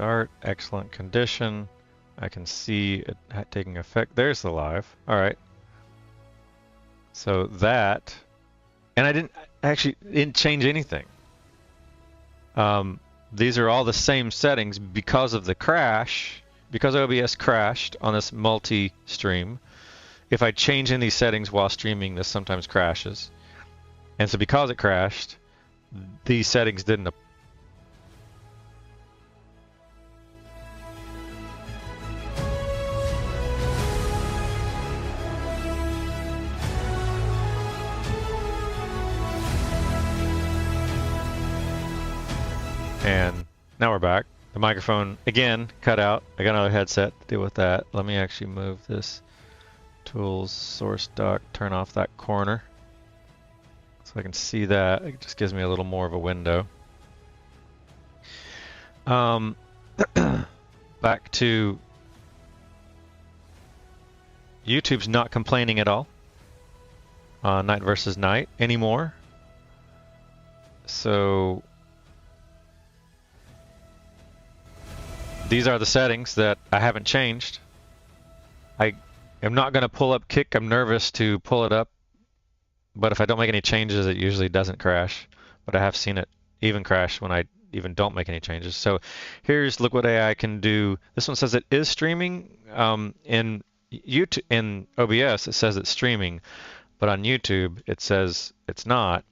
restart, excellent condition. I can see it taking effect. There's the live. All right. So that, and I didn't change anything. These are all the same settings because of the crash, because OBS crashed on this multi-stream. If I change in these settings while streaming, this sometimes crashes. And so because it crashed, these settings didn't apply. And now we're back. The microphone, again, cut out. I got another headset to deal with that. Let me actually move this tools, source dock, turn off that corner. So I can see that. It just gives me a little more of a window. Back to YouTube's not complaining at all on NightVsKnight anymore. So these are the settings that I haven't changed. I am not going to pull up Kick. I'm nervous to pull it up. But if I don't make any changes, it usually doesn't crash. But I have seen it even crash when I even don't make any changes. So here's look what AI can do. This one says it is streaming. In YouTube, in OBS, it says it's streaming. But on YouTube, it says it's not.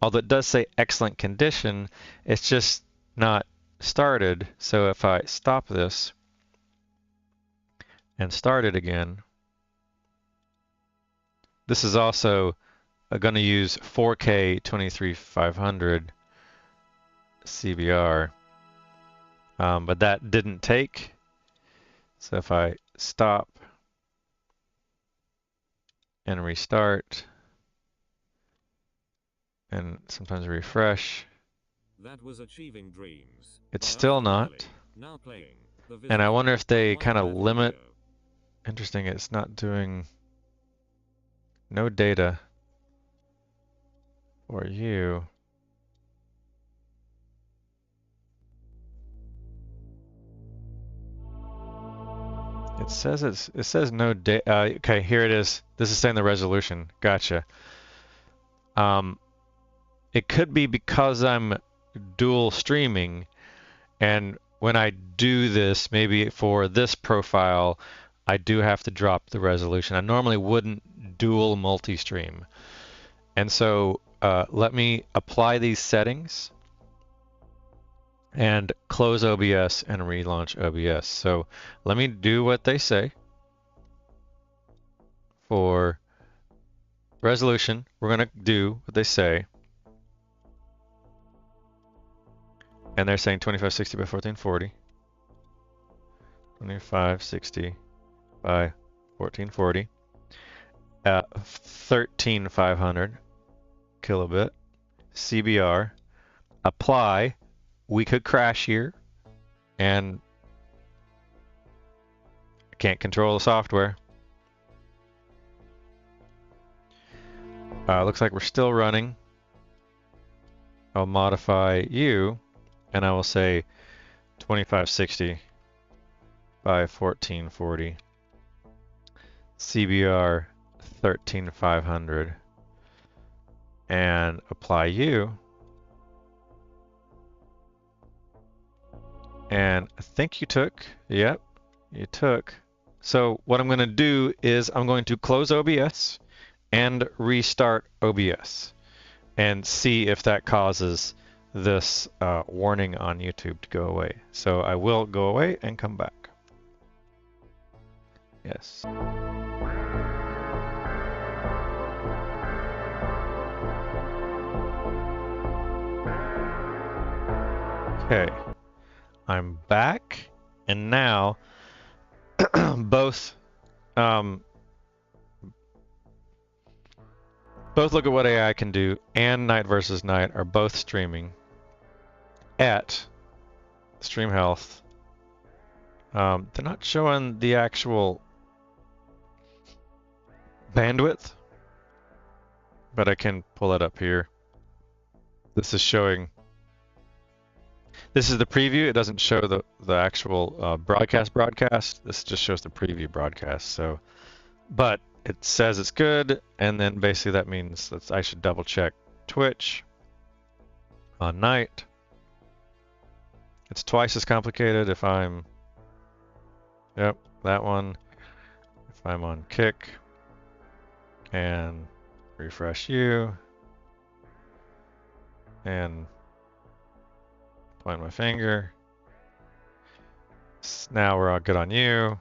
Although it does say excellent condition, it's just not started. So if I stop this and start it again, this is also going to use 4K 23500 CBR, but that didn't take. So if I stop and restart and sometimes refresh, that was achieving dreams. It's still not. Now playing. And I wonder if they kind of limit. Interesting, it's not doing no data for you. It says no data. Okay, here it is. This is saying the resolution. Gotcha. It could be because I'm dual streaming, and when I do this, maybe for this profile, I do have to drop the resolution. I normally wouldn't dual multi-stream. And so let me apply these settings and close OBS and relaunch OBS. So let me do what they say. For resolution, we're going to do what they say. And they're saying 2560 by 1440. 2560 by 1440. 13500 kilobit. CBR. Apply. We could crash here. And I can't control the software. Looks like we're still running. I'll modify you. And I will say 2560 by 1440. CBR 13500. And apply you. And I think you took. Yep, you took. So what I'm going to do is I'm going to close OBS and restart OBS and see if that causes this warning on YouTube to go away. So I will go away and come back. Yes. Okay, I'm back, and now both Look at What AI Can Do and NightVsKnight are both streaming at Stream Health. They're not showing the actual bandwidth, but I can pull it up here. This is showing This is the preview. It doesn't show the actual broadcast. This just shows the preview broadcast. So, but it says it's good, and then basically that means that I should double check Twitch on night. It's twice as complicated if I'm, yep, that one. If I'm on Kick and refresh you and point my finger. Now we're all good on you.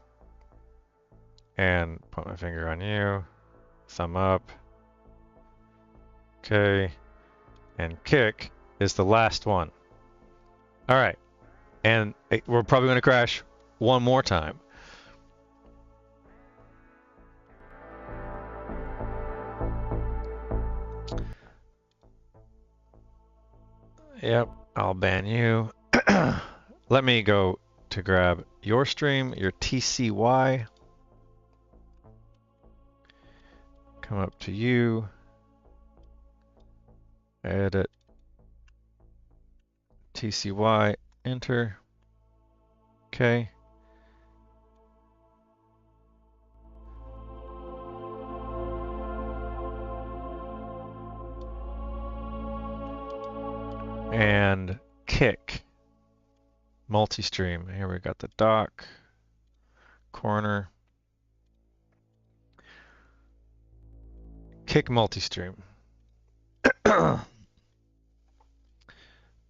And point my finger on you. Thumb up. Okay. And Kick is the last one. All right. And we're probably going to crash one more time. Yep, I'll ban you. Let me go to grab your stream, your TCY. Come up to you. Edit. TCY, enter. Okay. And Kick. Multi-stream. Here we got the dock. Corner. Kick multi-stream. Doop,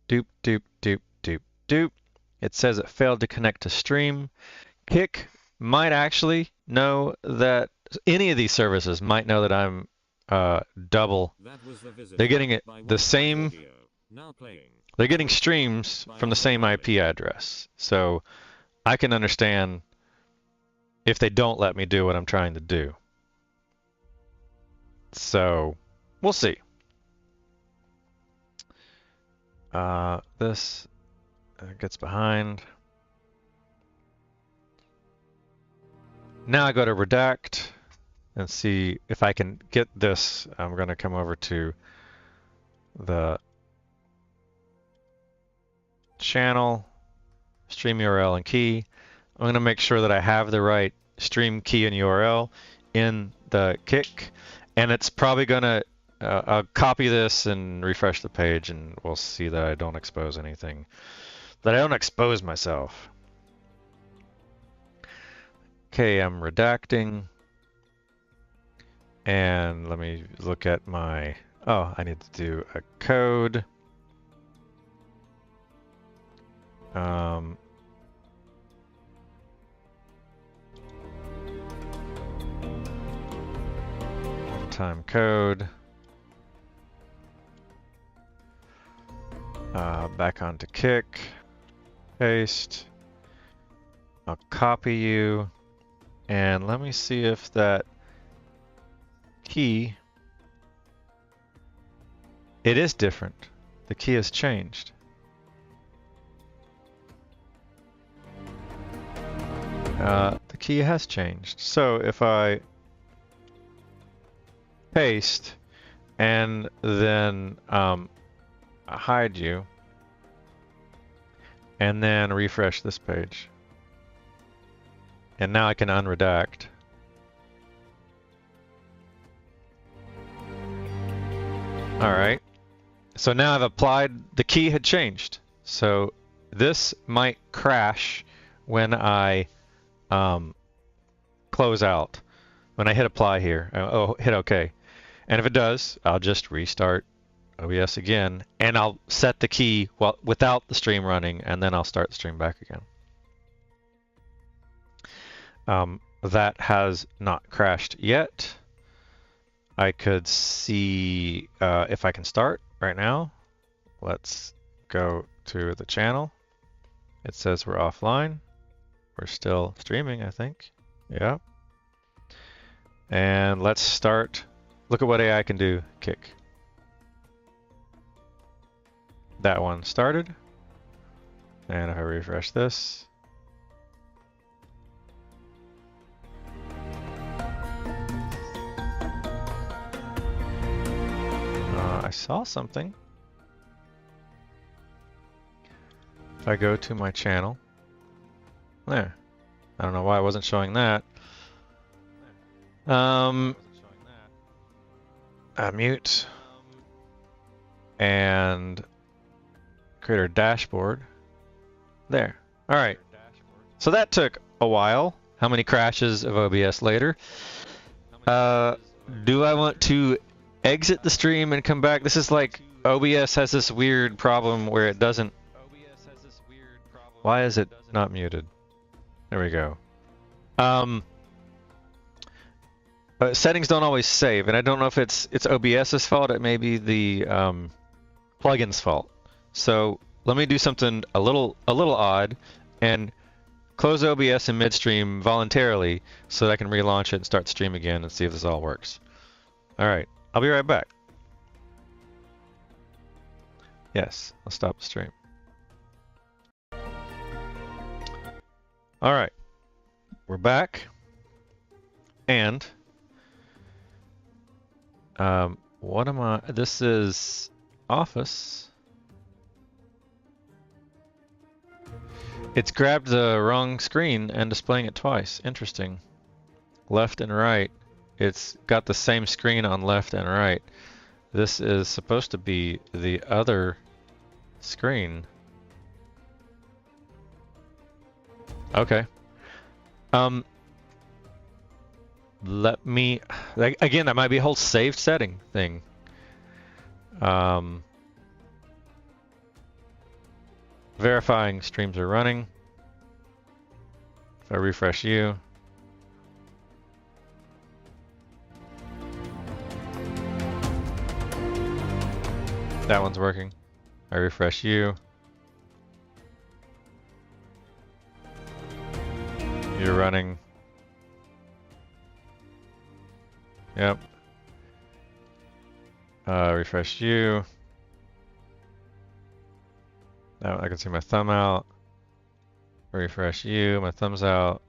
doop, doop, doop, doop. It says it failed to connect to stream. Kick might actually know that any of these services might know that I'm double. They're getting it the same. They're getting streams from the same IP address. So I can understand if they don't let me do what I'm trying to do. So we'll see. This gets behind. Now I go to redact and see if I can get this. I'm going to come over to the channel, stream URL and key. I'm going to make sure that I have the right stream key and URL in the Kick, and it's probably going to I'll copy this and refresh the page, and we'll see that I don't expose anything, that I don't expose myself. Okay, I'm redacting, and let me look at my, oh, I need to do a code. One-time code. Back onto Kick. Paste. I'll copy you. And let me see if that key, it is different. The key has changed. The key has changed. So if I paste and then hide you and then refresh this page, and now I can unredact. All right. So now I've applied, the key had changed. So this might crash when I close out. When I hit apply here, hit OK. And if it does, I'll just restart OBS again, and I'll set the key without the stream running, and then I'll start the stream back again. That has not crashed yet. I could see if I can start right now. Let's go to the channel. It says we're offline. We're still streaming, I think. Yeah. And let's start. Look at what AI can do. Kick. That one started. And if I refresh this. I saw something. If I go to my channel, there. I don't know why I wasn't showing that. Mute and create our dashboard. There. All right. So that took a while. How many crashes of OBS later? Do I want to exit the stream and come back? This is like OBS has this weird problem where it doesn't. Why is it not muted? There we go. Settings don't always save, and I don't know if it's OBS's fault. It may be the plugin's fault. So let me do something a little odd and close OBS in midstream voluntarily so that I can relaunch it and start the stream again and see if this all works. All right, I'll be right back. Yes, I'll stop the stream. All right, we're back, and what am I? This is Office. It's grabbed the wrong screen and displaying it twice. Interesting. Left and right. It's got the same screen on left and right. This is supposed to be the other screen. Okay. Let me, again, that might be a whole saved setting thing. Verifying streams are running. If I refresh you. That one's working. I refresh you. You're running. Yep. Refresh you. Now I can see my thumb out. Refresh you, my thumb's out.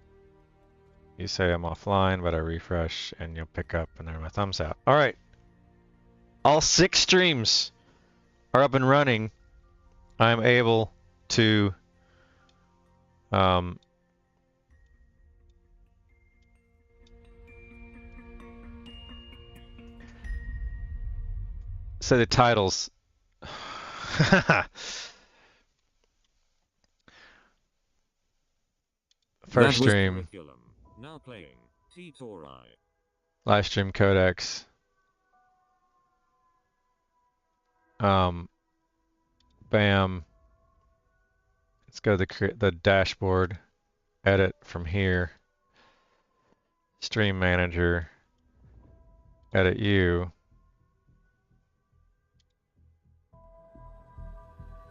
You say I'm offline, but I refresh and you'll pick up and there my thumb's out. All right. All 6 streams are up and running. I'm able to say the titles. First stream. Now playing. Live stream Codex. Bam. Let's go to the dashboard. Edit from here. Stream manager. Edit you.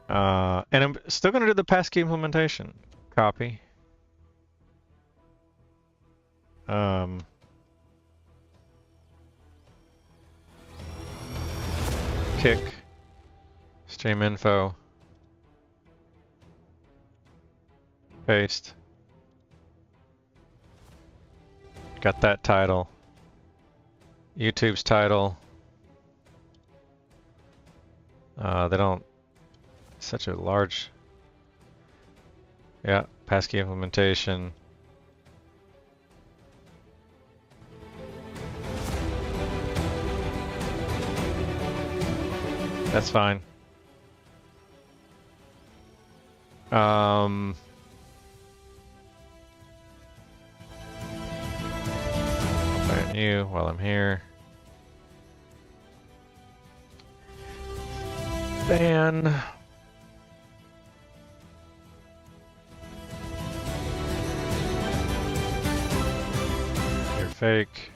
And I'm still going to do the passkey implementation. Copy. Kick. Stream info. Paste. Got that title. YouTube's title. They don't. Such a large. Yeah, passkey implementation. That's fine. Find you while I'm here. Ban. You're fake.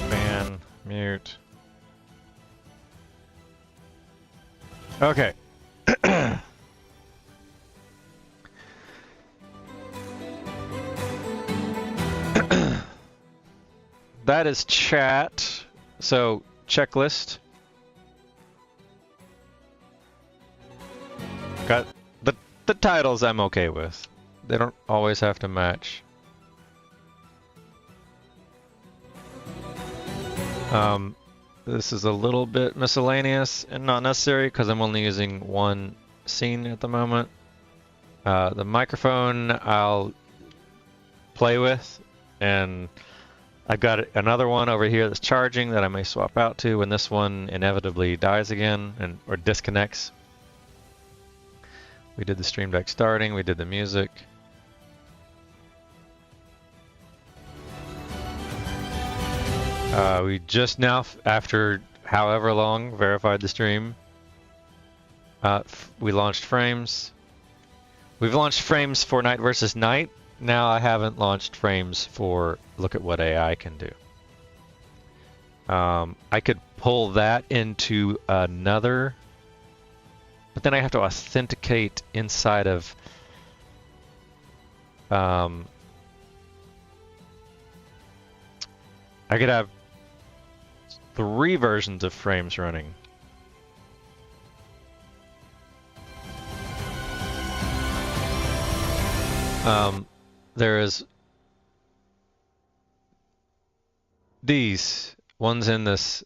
Ban. Mute. Okay. That is chat. So checklist. Got the titles I'm okay with. They don't always have to match. This is a little bit miscellaneous and not necessary because I'm only using one scene at the moment. The microphone I'll play with, and I've got another one over here that's charging that I may swap out to when this one inevitably dies again or disconnects. We did the stream deck starting, we did the music. We just now, after however long, verified the stream. We launched Phraims. We've launched Phraims for NightVsKnight. Now I haven't launched Phraims for look at what AI can do. I could pull that into another, but then I have to authenticate inside of I could have 3 versions of Phraims running. There is these one's in this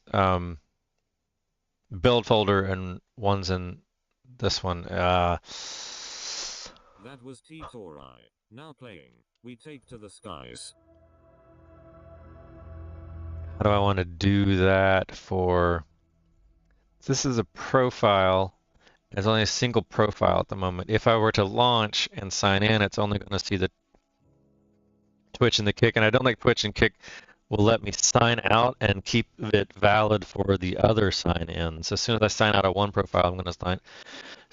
build folder and one's in this one. That was Utho Riley. Now playing. We take to the skies. How do I want to do that for? This is a profile. There's only a single profile at the moment. If I were to launch and sign in, it's only going to see the Twitch and the Kick, and I don't think Twitch and Kick will let me sign out and keep it valid for the other sign-ins. As soon as I sign out of one profile, I'm going to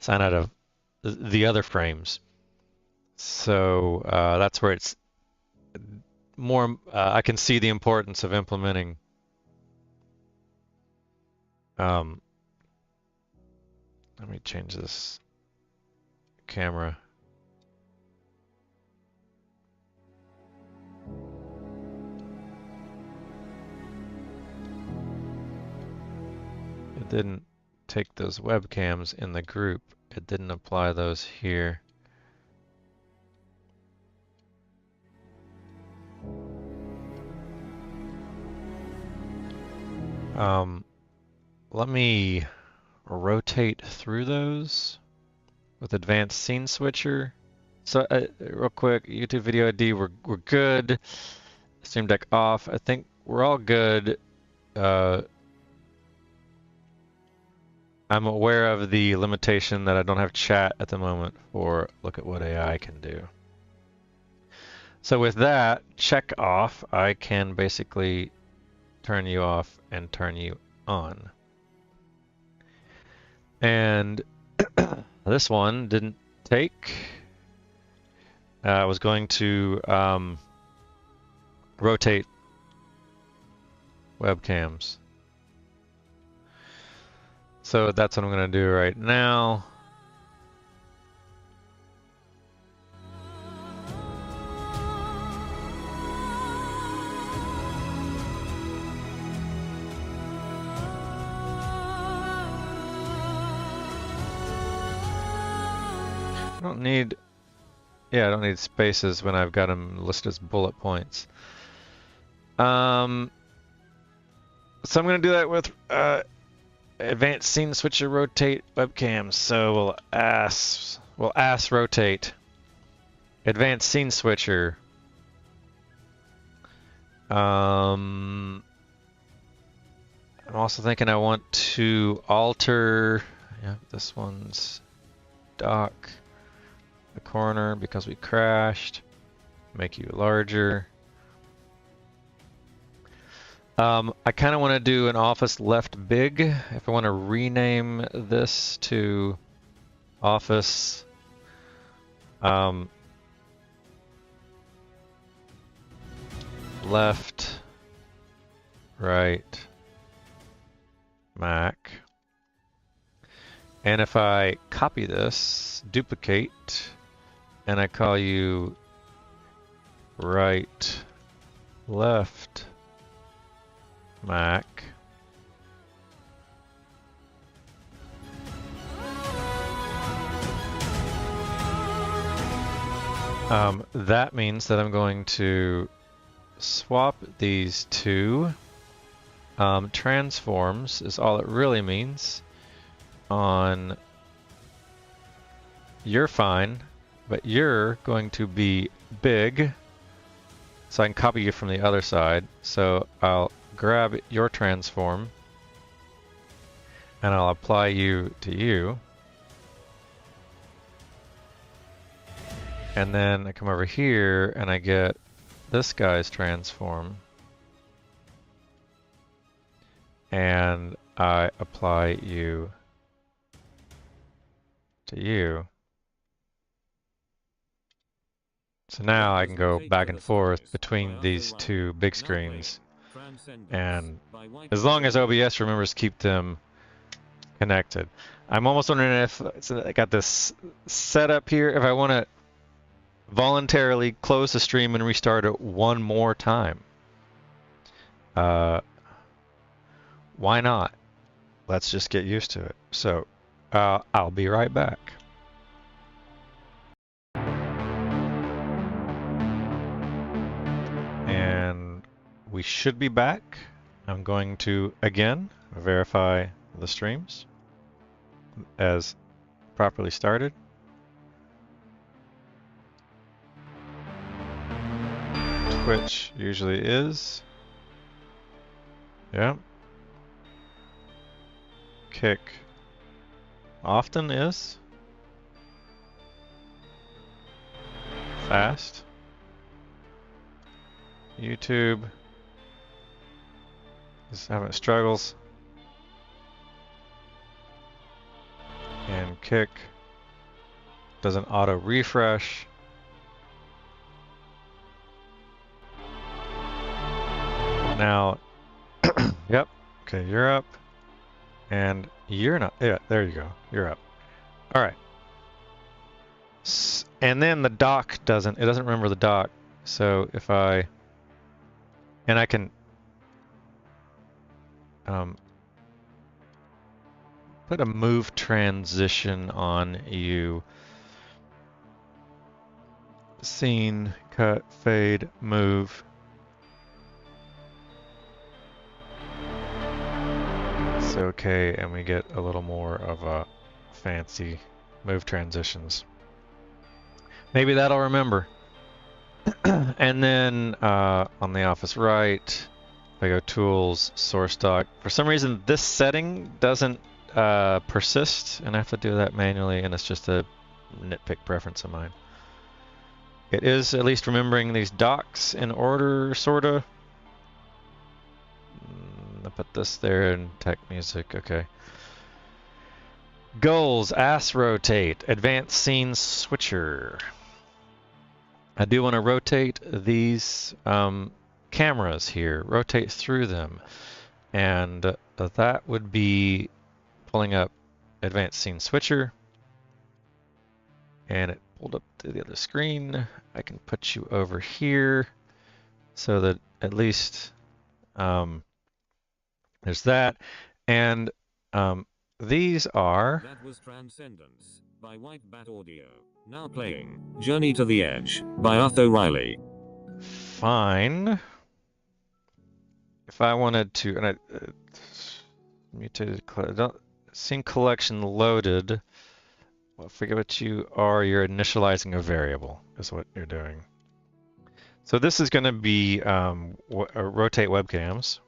sign out of the other Phraims. So that's where it's more. I can see the importance of implementing. Let me change this camera. It didn't take those webcams in the group. It didn't apply those here. Let me rotate through those with advanced scene switcher. So real quick, YouTube video ID, we're good. Stream deck off. I think we're all good. I'm aware of the limitation that I don't have chat at the moment for look at what AI can do. So with that check off, I can basically turn you off and turn you on. And this one didn't take. I was going to rotate webcams. So that's what I'm going to do right now. I don't need, I don't need spaces when I've got them listed as bullet points. So I'm going to do that with advanced scene switcher rotate webcams. So we'll ask rotate advanced scene switcher. I'm also thinking I want to alter, this one's dock. The corner because we crashed. Make you larger. I kind of want to do an office left big. If I want to rename this to office left, right, Mac. And if I copy this, duplicate, and I call you right, left, Mac. That means that I'm going to swap these two. transforms is all it really means. On you're fine, but you're going to be big, so I can copy you from the other side. So I'll grab your transform and I'll apply you to you. And then I come over here and I get this guy's transform. And I apply you to you. So now I can go back and forth between these two big screens. And as long as OBS remembers to keep them connected. I'm almost wondering if I got this set up here, if I want to voluntarily close the stream and restart it one more time. Why not? Let's just get used to it. So I'll be right back. And we should be back. I'm going to again verify the streams as properly started. Twitch usually is. Yeah. Kick often is. Fast. YouTube is having struggles. And Kick doesn't auto refresh. Now, yep, okay, you're up. And you're not, yeah, there you go, you're up. All right. And then the dock it doesn't remember the dock. So if I, and I can put a move transition on you. Scene, cut, fade, move. It's okay, and we get a little more of a fancy move transitions. Maybe that'll remember. And then on the office right, if I go tools, source dock. For some reason, this setting doesn't persist, and I have to do that manually, and it's just a nitpick preference of mine. It is at least remembering these docks in order, sorta. I put this there in tech music, okay. Goals, ass rotate, advanced scene switcher. I do want to rotate these cameras here, rotate through them. And that would be pulling up advanced scene switcher. And it pulled up to the other screen. I can put you over here so that at least there's that. And these are... That was Transcendence by White Bat Audio. Now playing Journey to the Edge by Utho Riley. Fine. If I wanted to, and I mutated, scene collection loaded. Well, forget what you are. You're initializing a variable is what you're doing. So this is going to be rotate webcams.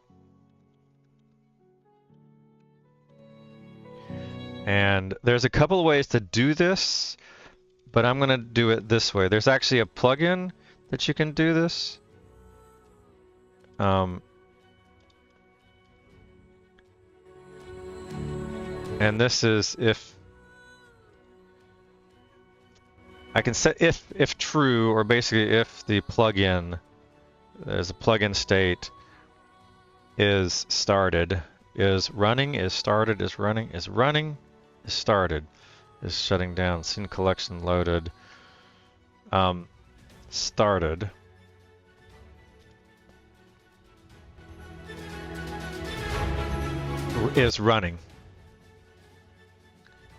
And there's a couple of ways to do this, but I'm going to do it this way. There's actually a plugin that you can do this. And this is if I can set if true, or basically if the plugin, there's a plugin state, is started, is running, is started, is running, is running, is started, is shutting down, scene collection loaded, started. Is running.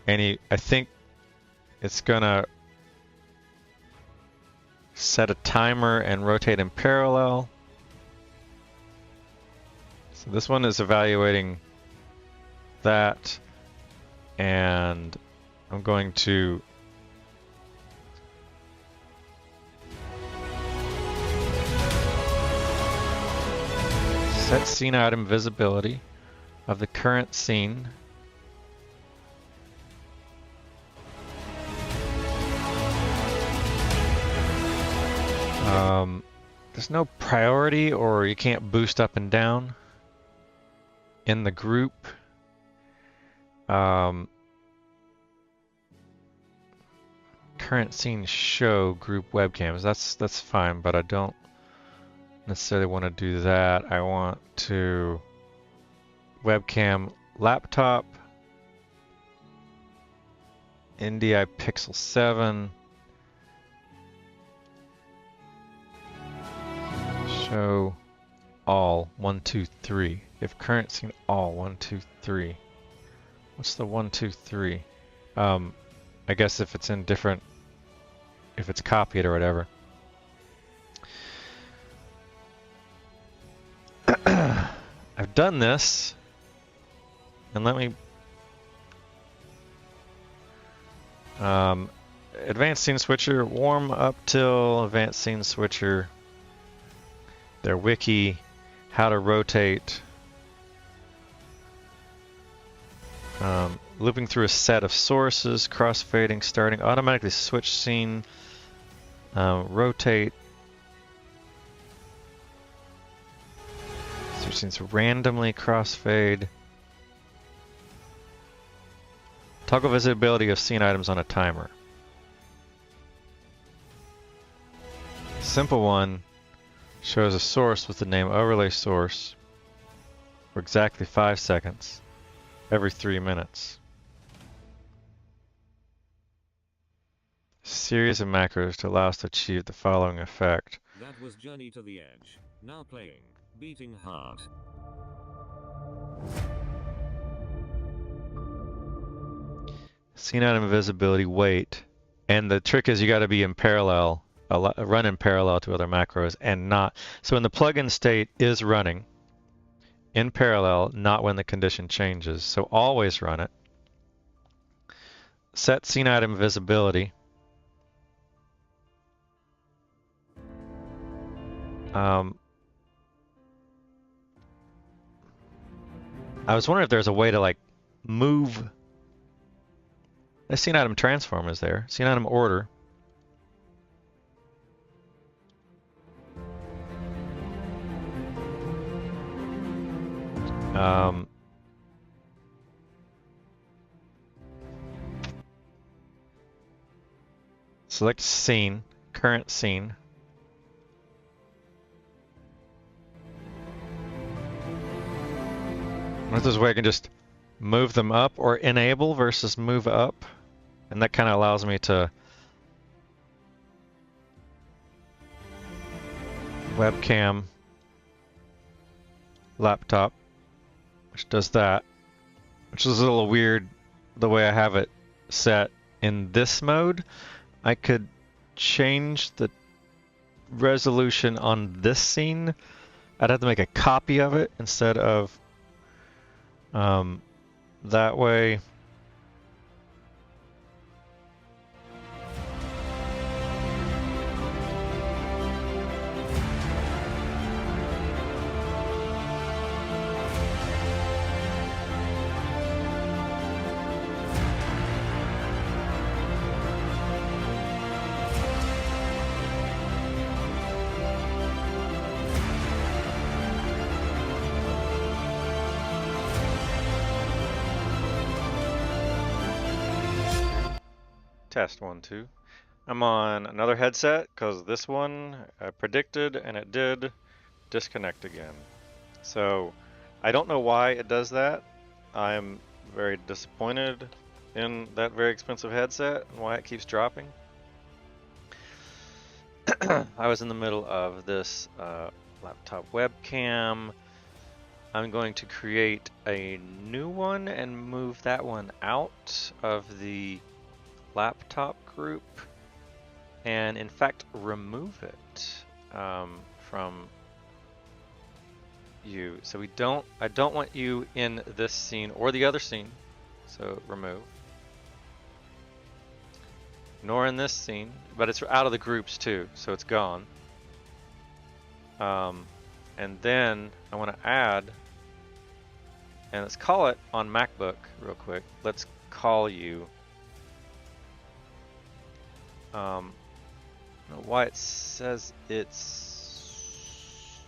And I think it's gonna set a timer and rotate in parallel. So this one is evaluating that, and I'm going to set scene item visibility of the current scene. There's no priority, or you can't boost up and down in the group. Current scene show group webcams. That's fine, but I don't necessarily want to do that. I want to webcam laptop, NDI Pixel 7, show all 1, 2, 3. If current scene all 1, 2, 3. What's the 1, 2, 3? I guess if it's in different, if it's copied or whatever. I've done this, and let me advanced scene switcher, warm up till advanced scene switcher, their wiki, how to rotate, looping through a set of sources, crossfading, starting, automatically switch scene, rotate, switch scenes randomly, crossfade, toggle visibility of scene items on a timer. Simple one shows a source with the name overlay source for exactly 5 seconds every 3 minutes. Series of macros to allow us to achieve the following effect. That was Journey to the Edge. Now playing Beating Heart. Scene item visibility, wait, and the trick is you got to be in parallel, run in parallel to other macros, and not. So when the plugin state is running in parallel, not when the condition changes. So always run it. Set scene item visibility. I was wondering if there's a way to like move. The scene item transform is there. Scene item order. Select scene, current scene. This is where I can just move them up, or enable versus move up, and that kind of allows me to webcam laptop, which does that, which is a little weird the way I have it set in this mode. I could change the resolution on this scene. I'd have to make a copy of it instead of that way. Test 1, 2. I'm on another headset because this one I predicted and it did disconnect again. So I don't know why it does that. I'm very disappointed in that very expensive headset and why it keeps dropping. I was in the middle of this laptop webcam. I'm going to create a new one and move that one out of the laptop group, and in fact remove it from you. So I don't want you in this scene or the other scene. So remove. Nor in this scene, but it's out of the groups too, so it's gone. And then I want to add, and let's call it on MacBook real quick. Let's call you. I don't know why it says it's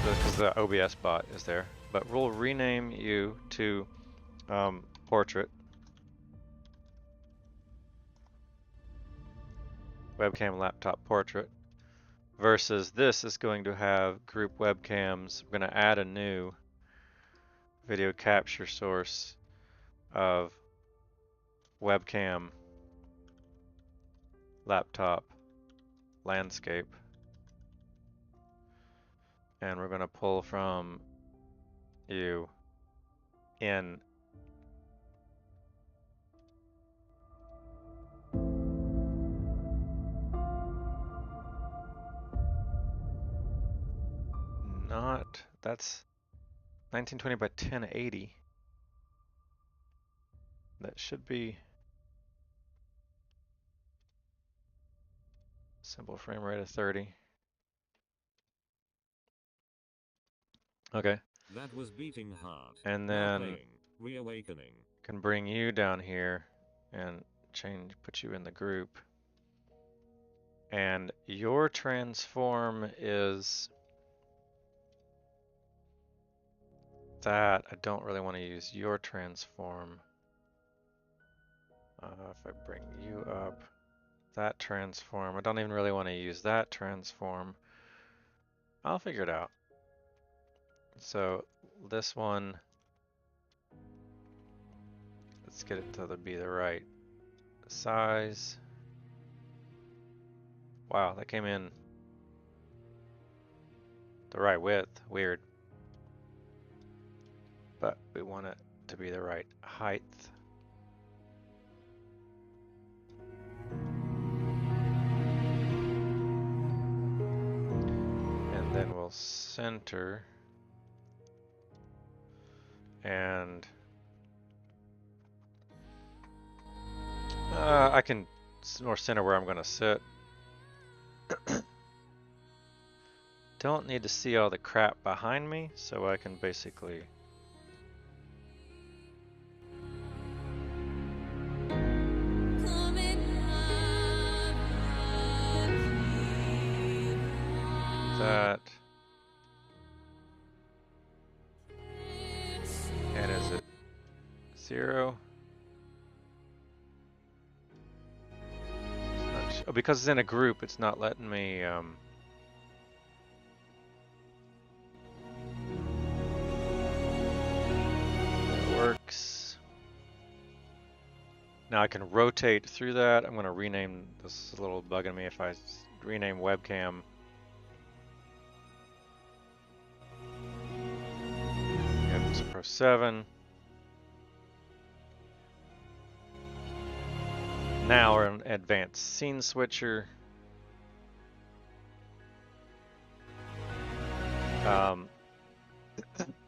because the OBS bot is there, but we'll rename you to Portrait. Webcam laptop portrait versus this is going to have group webcams. We're going to add a new video capture source of webcam laptop landscape, and we're going to pull from you in not, that's 1920 by 1080. That should be simple frame rate of 30. Okay. That was beating heart. And Now then playing Reawakening. can bring you down here and put you in the group. And your transform is that. I don't really want to use your transform. If I bring you up, that transform, I don't even really want to use that transform. I'll figure it out. So this one, let's get it to be the right size. Wow, that came in the right width. Weird. But we want it to be the right height. And then we'll center. And I can more center where I'm going to sit. Don't need to see all the crap behind me, so I can basically that. And is it 0? Oh, because it's in a group, it's not letting me. It works. Now I can rotate through that. I'm going to rename this. Is a little bugging me if I rename webcam. It's Pro 7. Now we're in advanced scene switcher.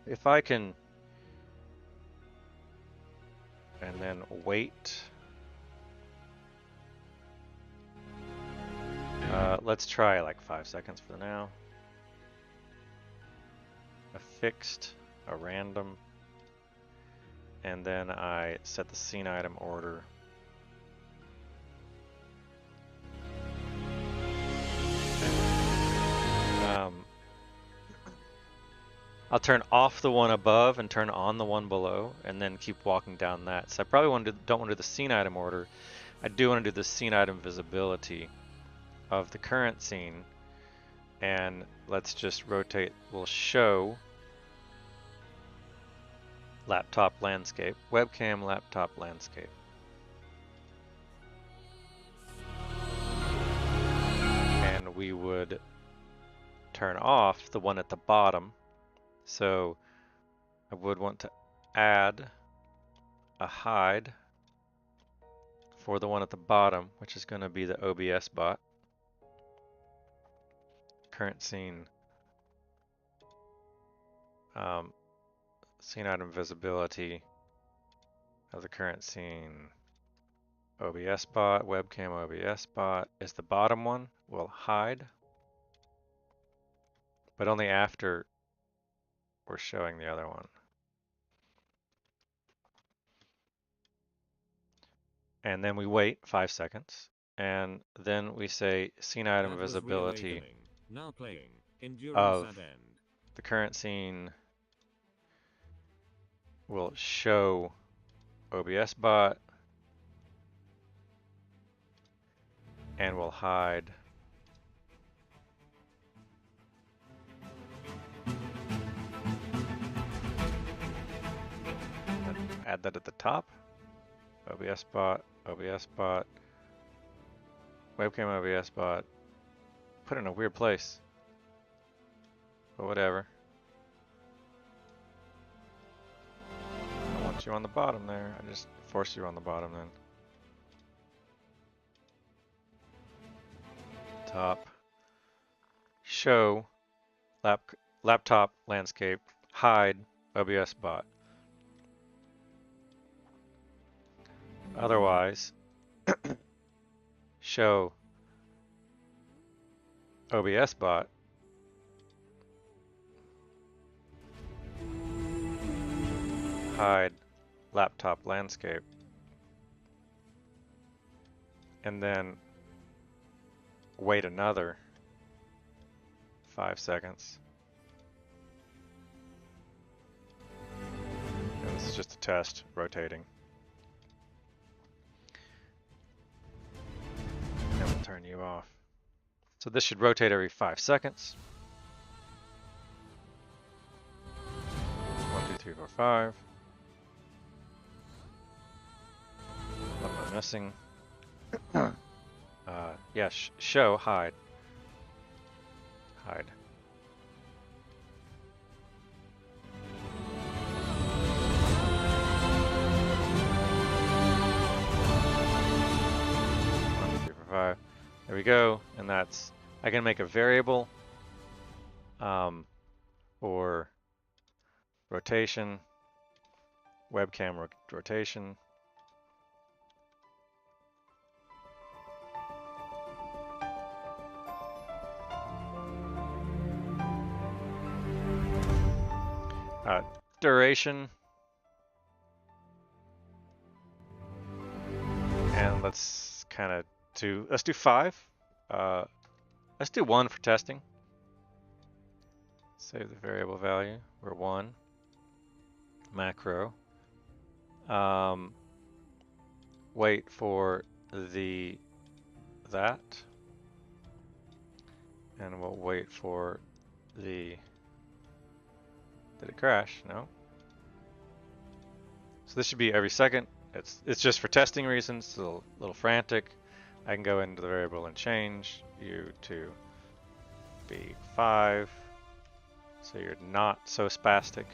If I can, and then wait. Let's try like 5 seconds for now. A fixed, a random, and then I set the scene item order. I'll turn off the one above and turn on the one below, and then keep walking down that. So I probably don't want to do the scene item order. I do want to do the scene item visibility of the current scene, and let's just rotate. We'll show laptop landscape, webcam laptop landscape. And we would turn off the one at the bottom. So I would want to add a hide for the one at the bottom, which is going to be the OBS bot. Current scene scene item visibility of the current scene. OBS bot, webcam OBS bot is the bottom one. We'll hide, but only after we're showing the other one. And then we wait 5 seconds, and then we say scene item visibility now playing. Endurance of at end. the current scene will show OBS bot and will hide add that at the top. OBS bot, webcam OBS bot. Put it in a weird place, but whatever. I want you on the bottom there. I just force you on the bottom then. Top. Show laptop landscape. Hide OBS bot. Otherwise, show OBS bot. Hide laptop landscape. And then wait another 5 seconds. And this is just a test, rotating. And we'll turn you off. So this should rotate every 5 seconds. 1, 2, 3, 4, 5. What am I missing? Yeah, show, hide. Hide. There we go, and that's, I can make a variable or rotation, webcam rotation. Duration, and let's kind of let's do 5. Let's do 1 for testing. Save the variable value. We're 1. Macro. Wait for that, and we'll wait for the. Did it crash? No. So this should be every second. It's just for testing reasons. It's a little frantic. I can go into the variable and change you to be 5, so you're not so spastic.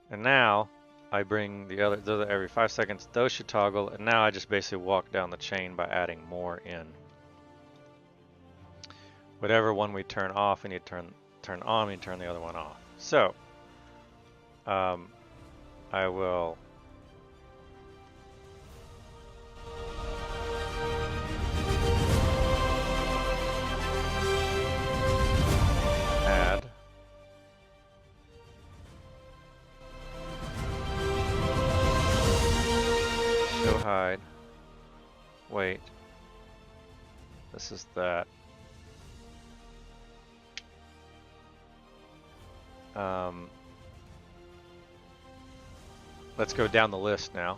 And now I bring the other every 5 seconds. Those should toggle, and now I just basically walk down the chain by adding more in. Whatever one we turn off, we need to turn on. We need to turn the other one off. So I will add show hide. Wait. This is that. Let's go down the list now.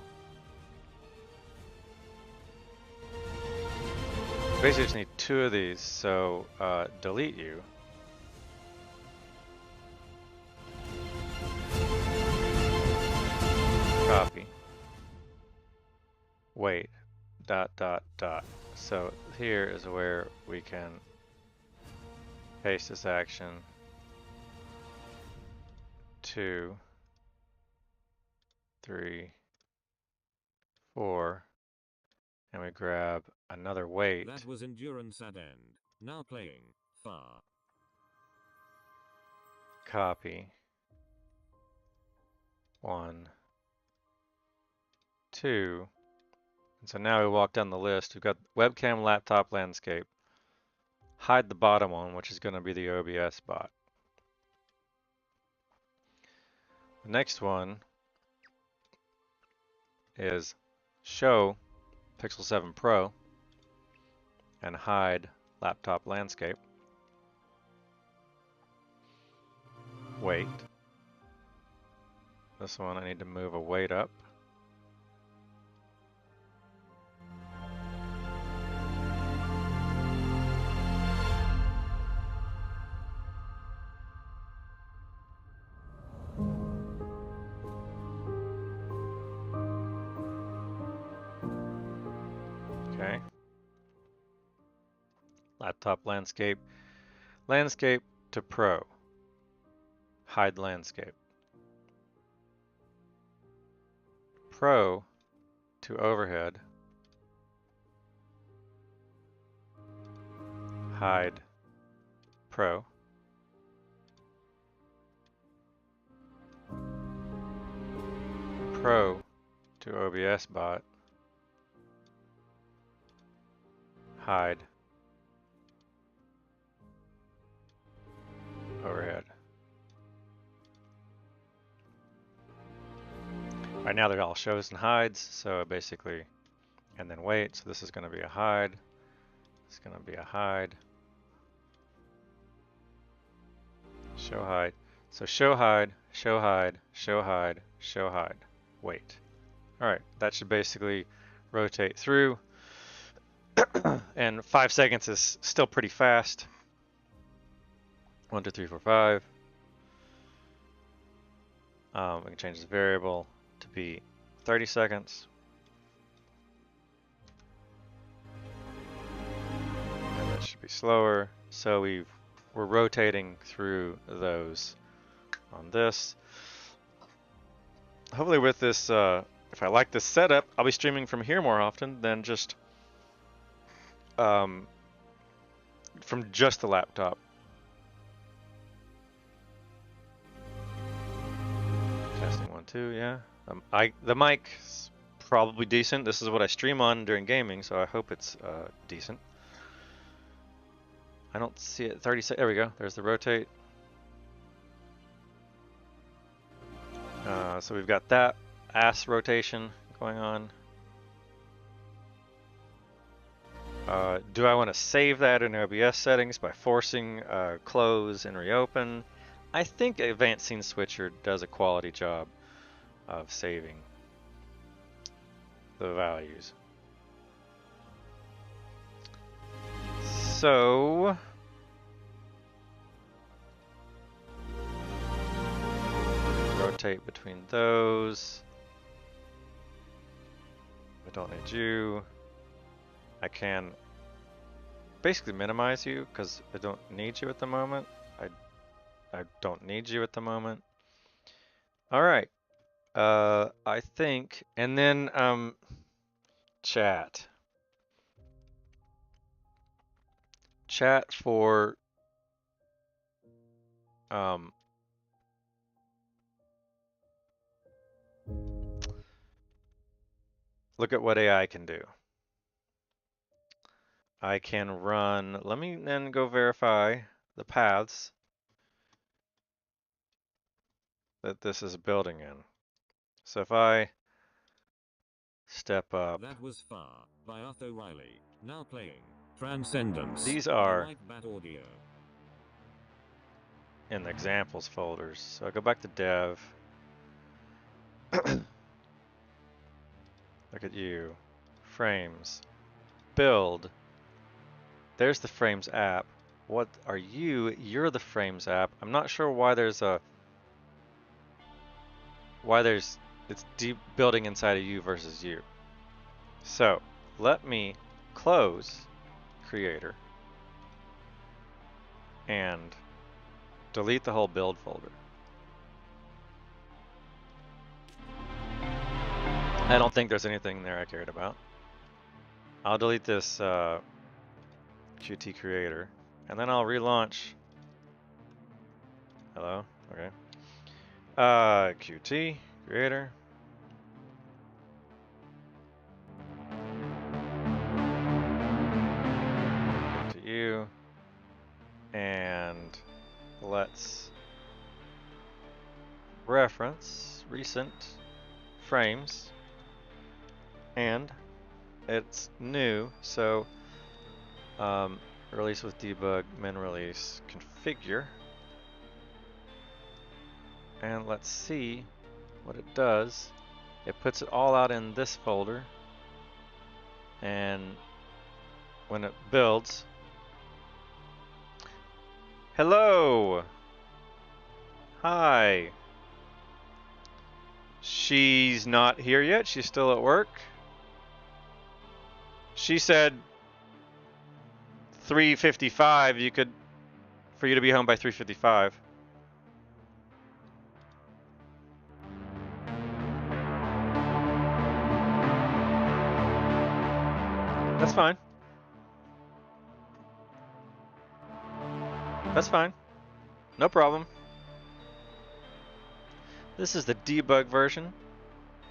Basically just need 2 of these, so delete you. Copy. Wait. ... So here is where we can paste this action. 2, 3, 4, and we grab another wait. That was endurance at end. Now playing far. copy. 1, 2. And so now we walk down the list. We've got webcam, laptop, landscape. Hide the bottom one, which is going to be the OBS bot. The next one is show Pixel 7 Pro and hide laptop landscape. Weight. This one I need to move a weight up. Okay. Laptop landscape. Landscape to Pro. Hide landscape. Pro to overhead. Hide Pro. Pro to OBS bot. Hide overhead. Right now they're all shows and hides, so basically, and then wait, so this is going to be a hide, it's going to be a hide, show hide, so show hide, show hide, show hide, show hide, wait. Alright, that should basically rotate through, and 5 seconds is still pretty fast. 1, 2, 3, 4, 5. We can change the variable to be 30 seconds. And that should be slower. So we're rotating through those on this. Hopefully with this, if I like this setup, I'll be streaming from here more often than just from just the laptop. Testing 1, 2, yeah. The mic's probably decent. This is what I stream on during gaming, so I hope it's decent. I don't see it. 30 seconds. There we go. There's the rotate. So we've got that ass rotation going on. Do I want to save that in OBS settings by forcing close and reopen? I think Advanced Scene Switcher does a quality job of saving the values. So rotate between those. I don't need you. I can basically minimize you because I don't need you at the moment. I don't need you at the moment. All right. I think, and then chat. Chat for look at what AI can do. I can run, let me then go verify the paths that this is building in. So if I step up. That was Far by Utho Riley. Now playing Transcendence. These are Audio. in the examples folders. So I go back to dev. Look at you. Phraims. Build. There's the Phraims app. What are you? You're the Phraims app. I'm not sure why there's it's deep building inside of you versus you. So let me close creator and delete the whole build folder. I don't think there's anything there I cared about. I'll delete this QT creator and then I'll relaunch. Hello? Okay. Qt creator. To you. And let's reference recent frames. And it's new, so release with debug, min release, configure. And let's see what it does. It puts it all out in this folder. And when it builds, hello! Hi! She's not here yet, she's still at work. She said 3:55 for you to be home by 3:55. That's fine. That's fine. No problem. This is the debug version.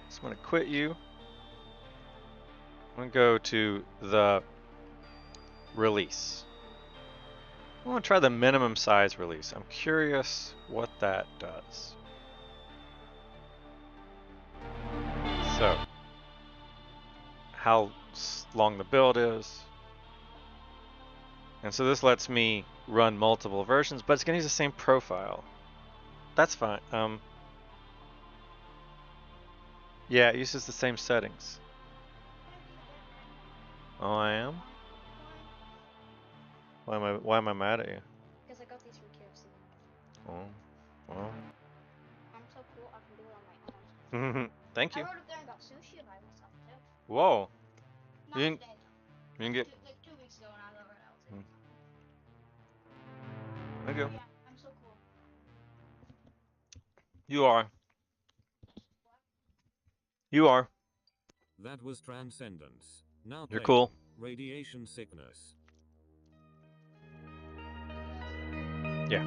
So I'm going to quit you. I'm going to go to the release. I want to try the minimum size release. I'm curious what that does. So, how long the build is. And so this lets me run multiple versions, but it's going to use the same profile. That's fine. Yeah, it uses the same settings. Oh, I am? Why am I mad at you? Because I got these from KFC. Oh, well. I'm so cool, I can do it on my own. Thank you. I wrote up there and got sushi by myself too. Whoa. Not You didn't- today You though. can get. Like 2 weeks ago when I was over at LT. Thank you. Yeah, I'm so cool. You are. You are. That was Transcendence. Now You're playing cool. Radiation Sickness. Yeah.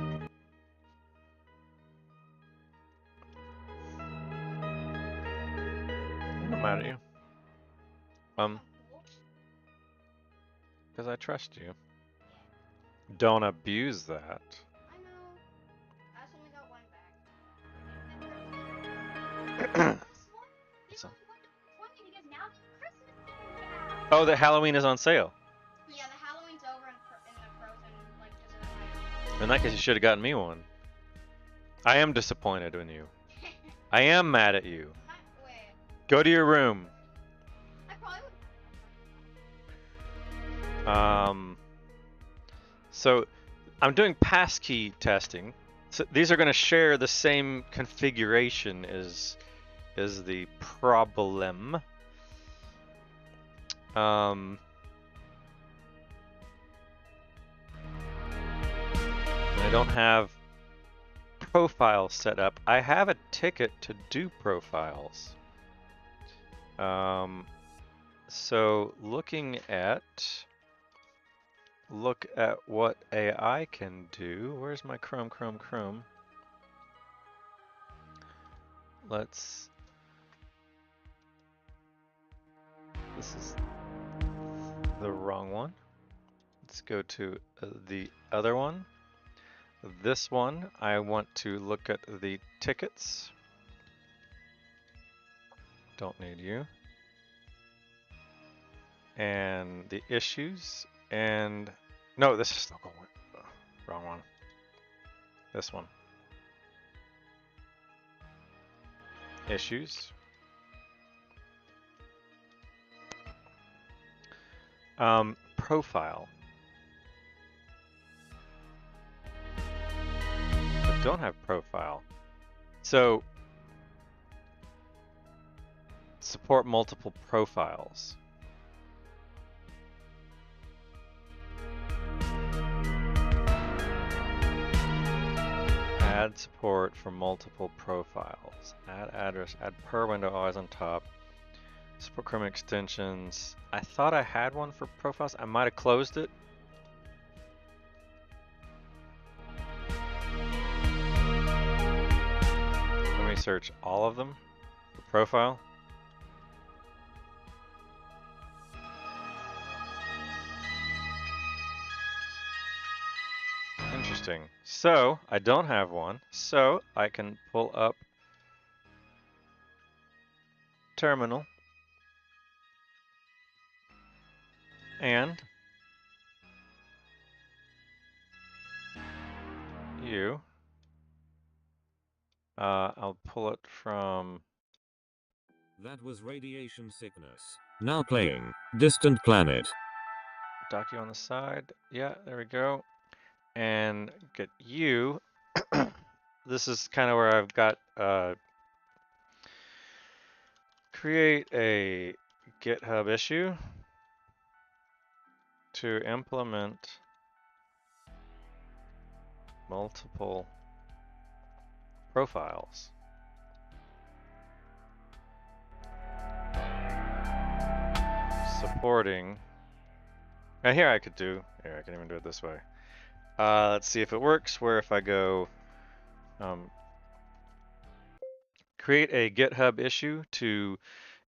I'm not mad at you. I'm cool. Because I trust you. Don't abuse that. I know. I just only got one back. This one? This So- one pointing because now the Christmas season's out. Oh, the Halloween is on sale. Yeah, the Halloween's over in the Frozen like dessert. In that case, you should have gotten me one. I am disappointed in you. I am mad at you. Wait, Go to your room. I probably would. So I'm doing passkey testing. So these are going to share the same configuration is the problem. I don't have profiles set up. I have a ticket to do profiles. So look at what AI can do. Where's my Chrome? This is the wrong one. Let's go to the other one. This one, I want to look at the tickets. Don't need you. And the issues. And no, this is still going. Wrong one. This one. Issues. Profile. I don't have profile. So support multiple profiles. Add support for multiple profiles. Add address, add per window always on top. Support Chrome extensions. I thought I had one for profiles. I might have closed it. search all of them for profile. Interesting. So I don't have one, so I can pull up terminal and I'll pull it from. That was radiation sickness. Now playing Distant Planet. Dock you on the side. Yeah, there we go. And get you. This is kind of where I've got create a GitHub issue to implement multiple profiles. Supporting. Now here I could do. Here I can even do it this way. Let's see if it works. Where if I go create a GitHub issue to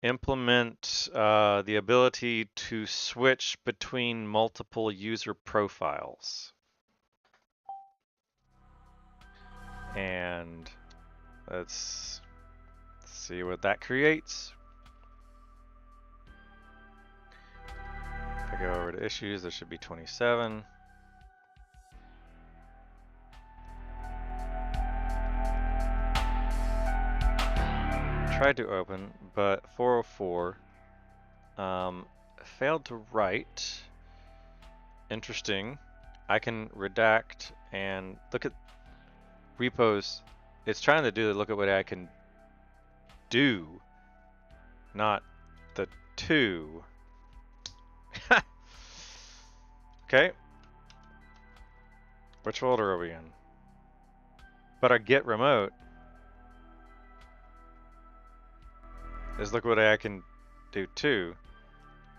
implement the ability to switch between multiple user profiles. And let's see what that creates. If I go over to issues, there should be 27. Tried to open, but 404 failed to write. Interesting. I can redact and look at repos. It's trying to do look at what I can do, not the two. Okay. Which folder are we in? But our git remote is look what I can do too.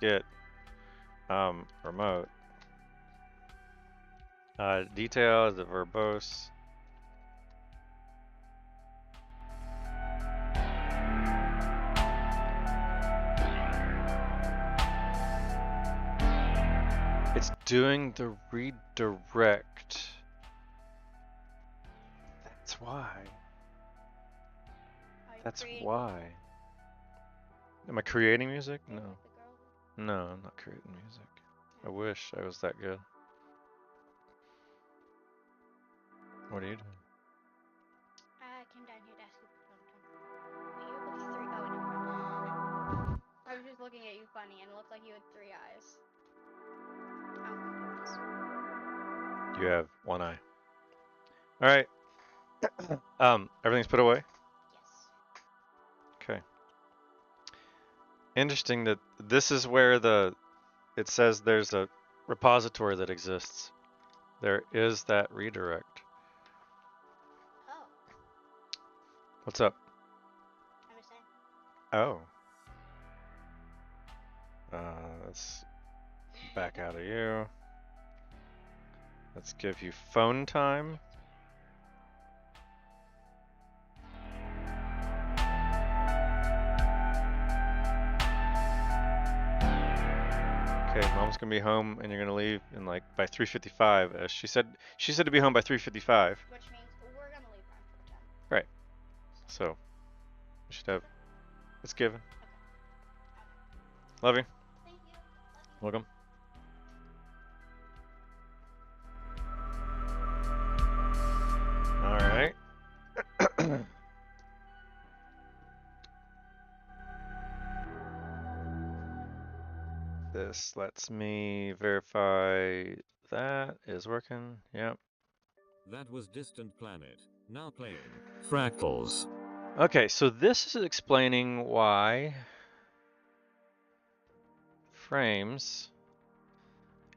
Git remote. Detail is the verbose. It's doing the redirect. That's why. That's why. Am I creating music? No. No, I'm not creating music. I wish I was that good. What are you doing? I came down here to ask you for something. You look 3. Oh, never mind. I was just looking at you funny and it looked like you had 3 eyes. You have 1 eye. All right. Everything's put away? Yes. Okay. Interesting that this is where it says there's a repository that exists. There is that redirect. Oh. What's up? I'm just saying. Oh. Let's back out of you. Let's give you phone time. Okay, mom's gonna be home and you're gonna leave in like by 3:55. She said to be home by 3:55. Which means we're gonna leave around 4:10. Right. So we should have. It's given. Okay. Love you. Thank you. Love you. Welcome. All right. This lets me verify that is working. Yep. That was Distant Planet. Now playing Fractals. Okay, so this is explaining why Phraims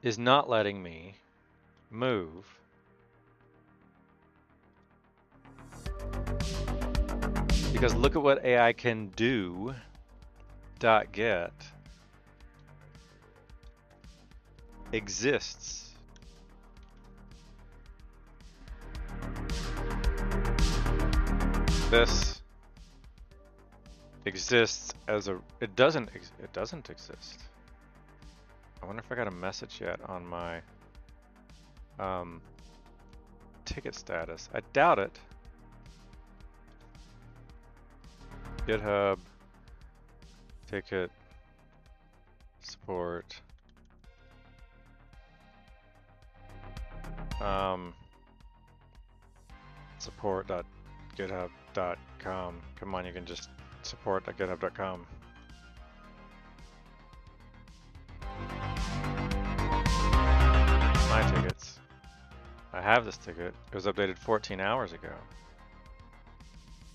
is not letting me move because look at what AI can do. .get exists. This exists as a, it doesn't exist. I wonder if I got a message yet on my ticket status. I doubt it. GitHub ticket support support.github.com. Come on, you can just support.github.com. My tickets. I have this ticket. It was updated 14 hours ago.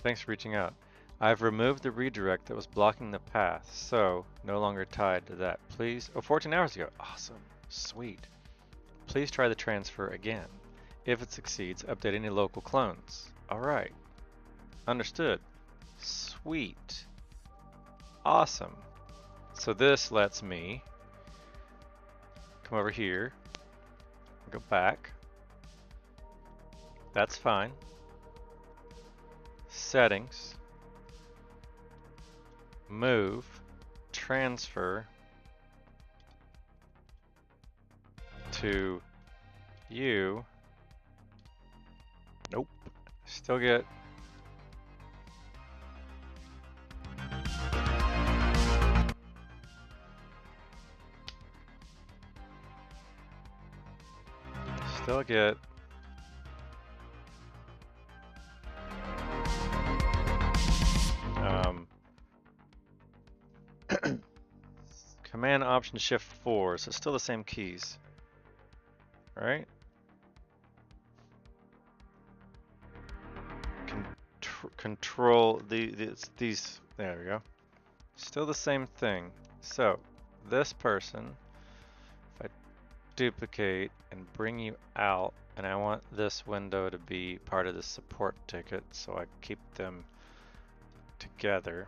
Thanks for reaching out. I've removed the redirect that was blocking the path, so no longer tied to that. Please, 14 hours ago. Awesome. Sweet. Please try the transfer again. If it succeeds, update any local clones. Alright. Understood. Sweet. Awesome. So this lets me come over here, go back. That's fine. Settings. Move. Transfer to you. Nope. Still get Command Option Shift 4, so it's still the same keys, right? Control these. There we go. Still the same thing. So this person, if I duplicate and bring you out, and I want this window to be part of the support ticket, so I keep them together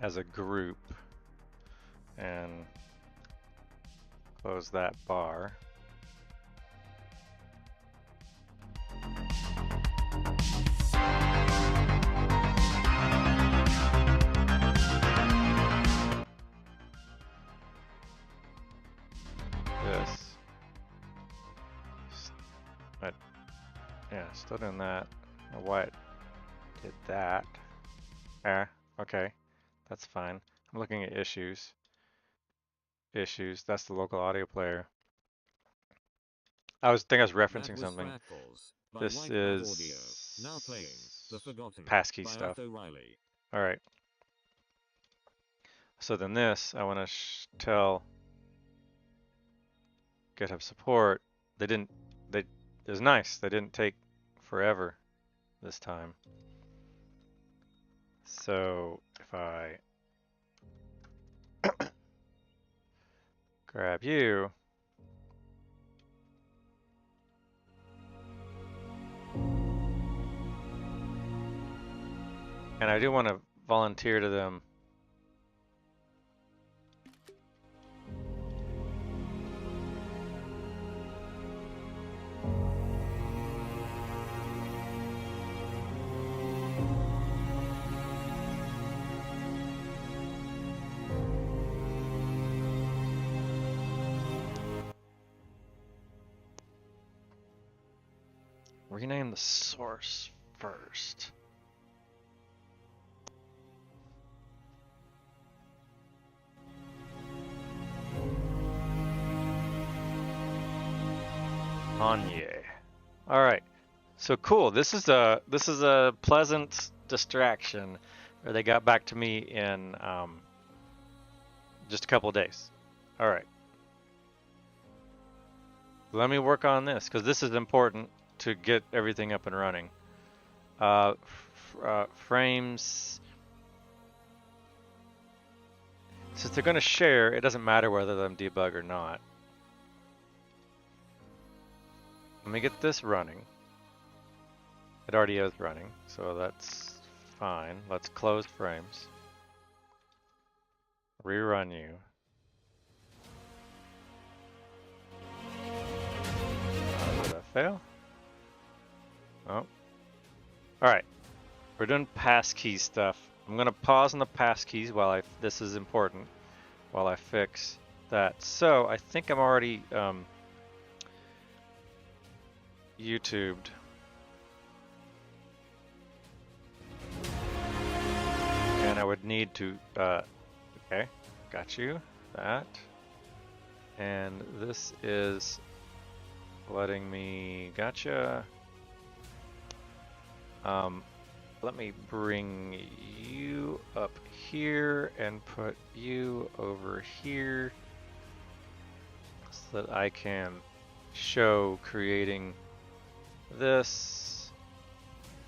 as a group, and close that bar. This. But yeah, still doing that. I don't know why it did that. Okay, that's fine. I'm looking at issues. Issues. That's the local audio player. I was referencing something. This is now playing the forgotten Passkeys stuff. Utho Riley. All right. So then this, I want to tell GitHub support. It was nice. They didn't take forever this time. So if I grab you, and I do want to volunteer to them. Rename the source first. Anye. All right. So cool. This is a pleasant distraction. Where they got back to me in just a couple of days. All right. Let me work on this because this is important to get everything up and running. Phraims. Since they're going to share, it doesn't matter whether them debug or not. Let me get this running. It already is running, so that's fine. Let's close Phraims. Rerun you. Did that fail? Oh. Alright. We're doing passkey stuff. I'm gonna pause on the passkeys while this is important, while I fix that. So I think I'm already YouTubed. And I would need to, okay, got you, that. And this is letting me, gotcha. Let me bring you up here and put you over here so that I can show creating this.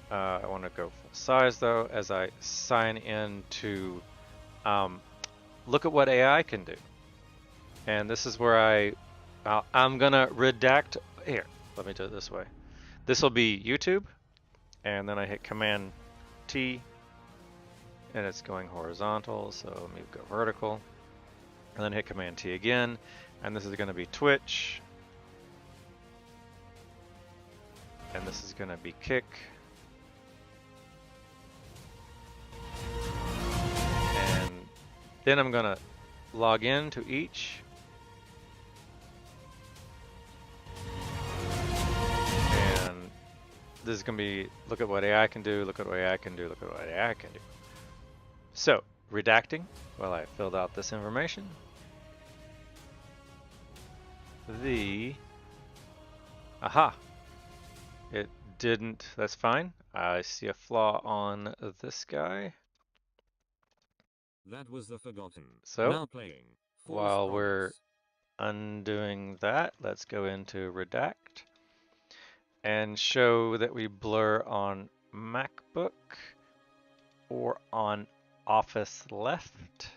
I want to go full size though as I sign in to look at what AI can do. And this is where I'm gonna redact, here, let me do it this way. This will be YouTube, and then I hit Command T, and it's going horizontal, so let me go vertical, and then hit Command T again, and this is gonna be Twitch, and this is gonna be Kick, and then I'm gonna log in to each. And this is going to be, look at what AI can do, look at what AI can do, look at what AI can do. So, redacting while I filled out this information. Aha! It didn't, that's fine. I see a flaw on this guy. That was the forgotten. So, now playing. While we're undoing that, let's go into redact and show that we blur on MacBook or on Office Left.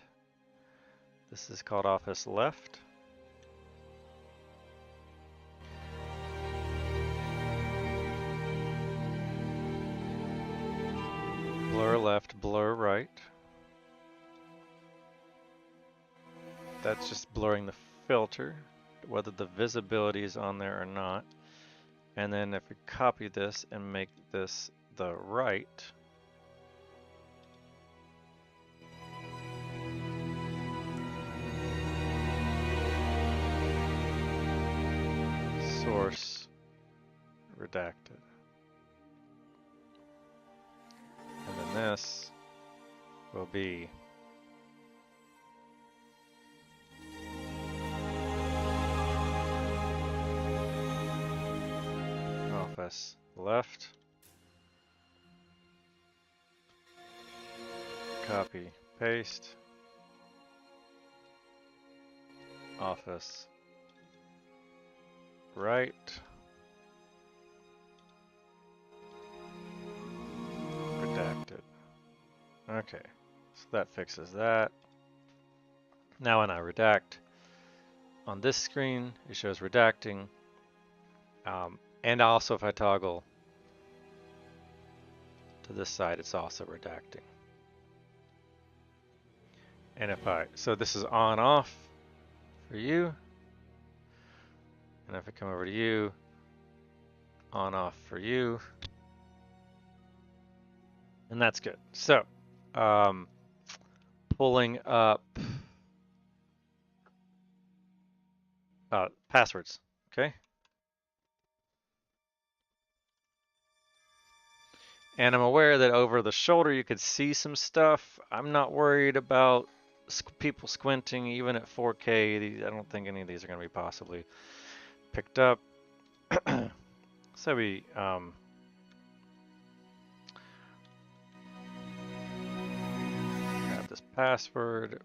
This is called Office Left. Blur left, blur right. That's just blurring the filter, whether the visibility is on there or not. And then if we copy this and make this the right, source redacted. And then this will be Office Left, copy, paste, Office Right, redacted. Okay, so that fixes that. Now when I redact on this screen, it shows redacting. And also if I toggle to this side, it's also redacting. And if so this is on off for you. And if I come over to you, on off for you. And that's good. So, pulling up passwords, okay? And I'm aware that over the shoulder you could see some stuff. I'm not worried about people squinting even at 4K. I don't think any of these are going to be possibly picked up. So we have this password,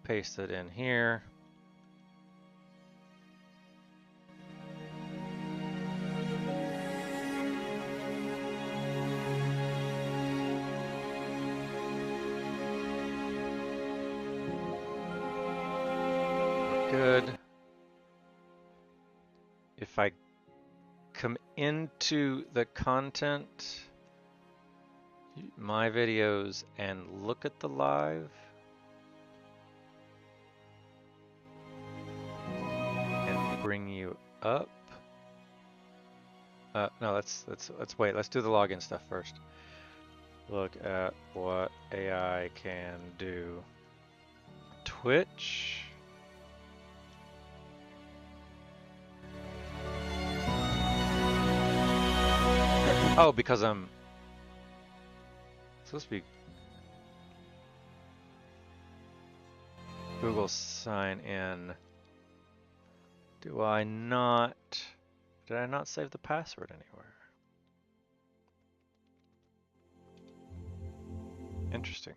paste it in here. Good. If I come into the content, my videos, and look at the live, and bring you up. No, let's wait. Let's do the login stuff first. look at what AI can do. Twitch. Oh, because I'm supposed to be Google sign in. Do I not? Did I not save the password anywhere? Interesting.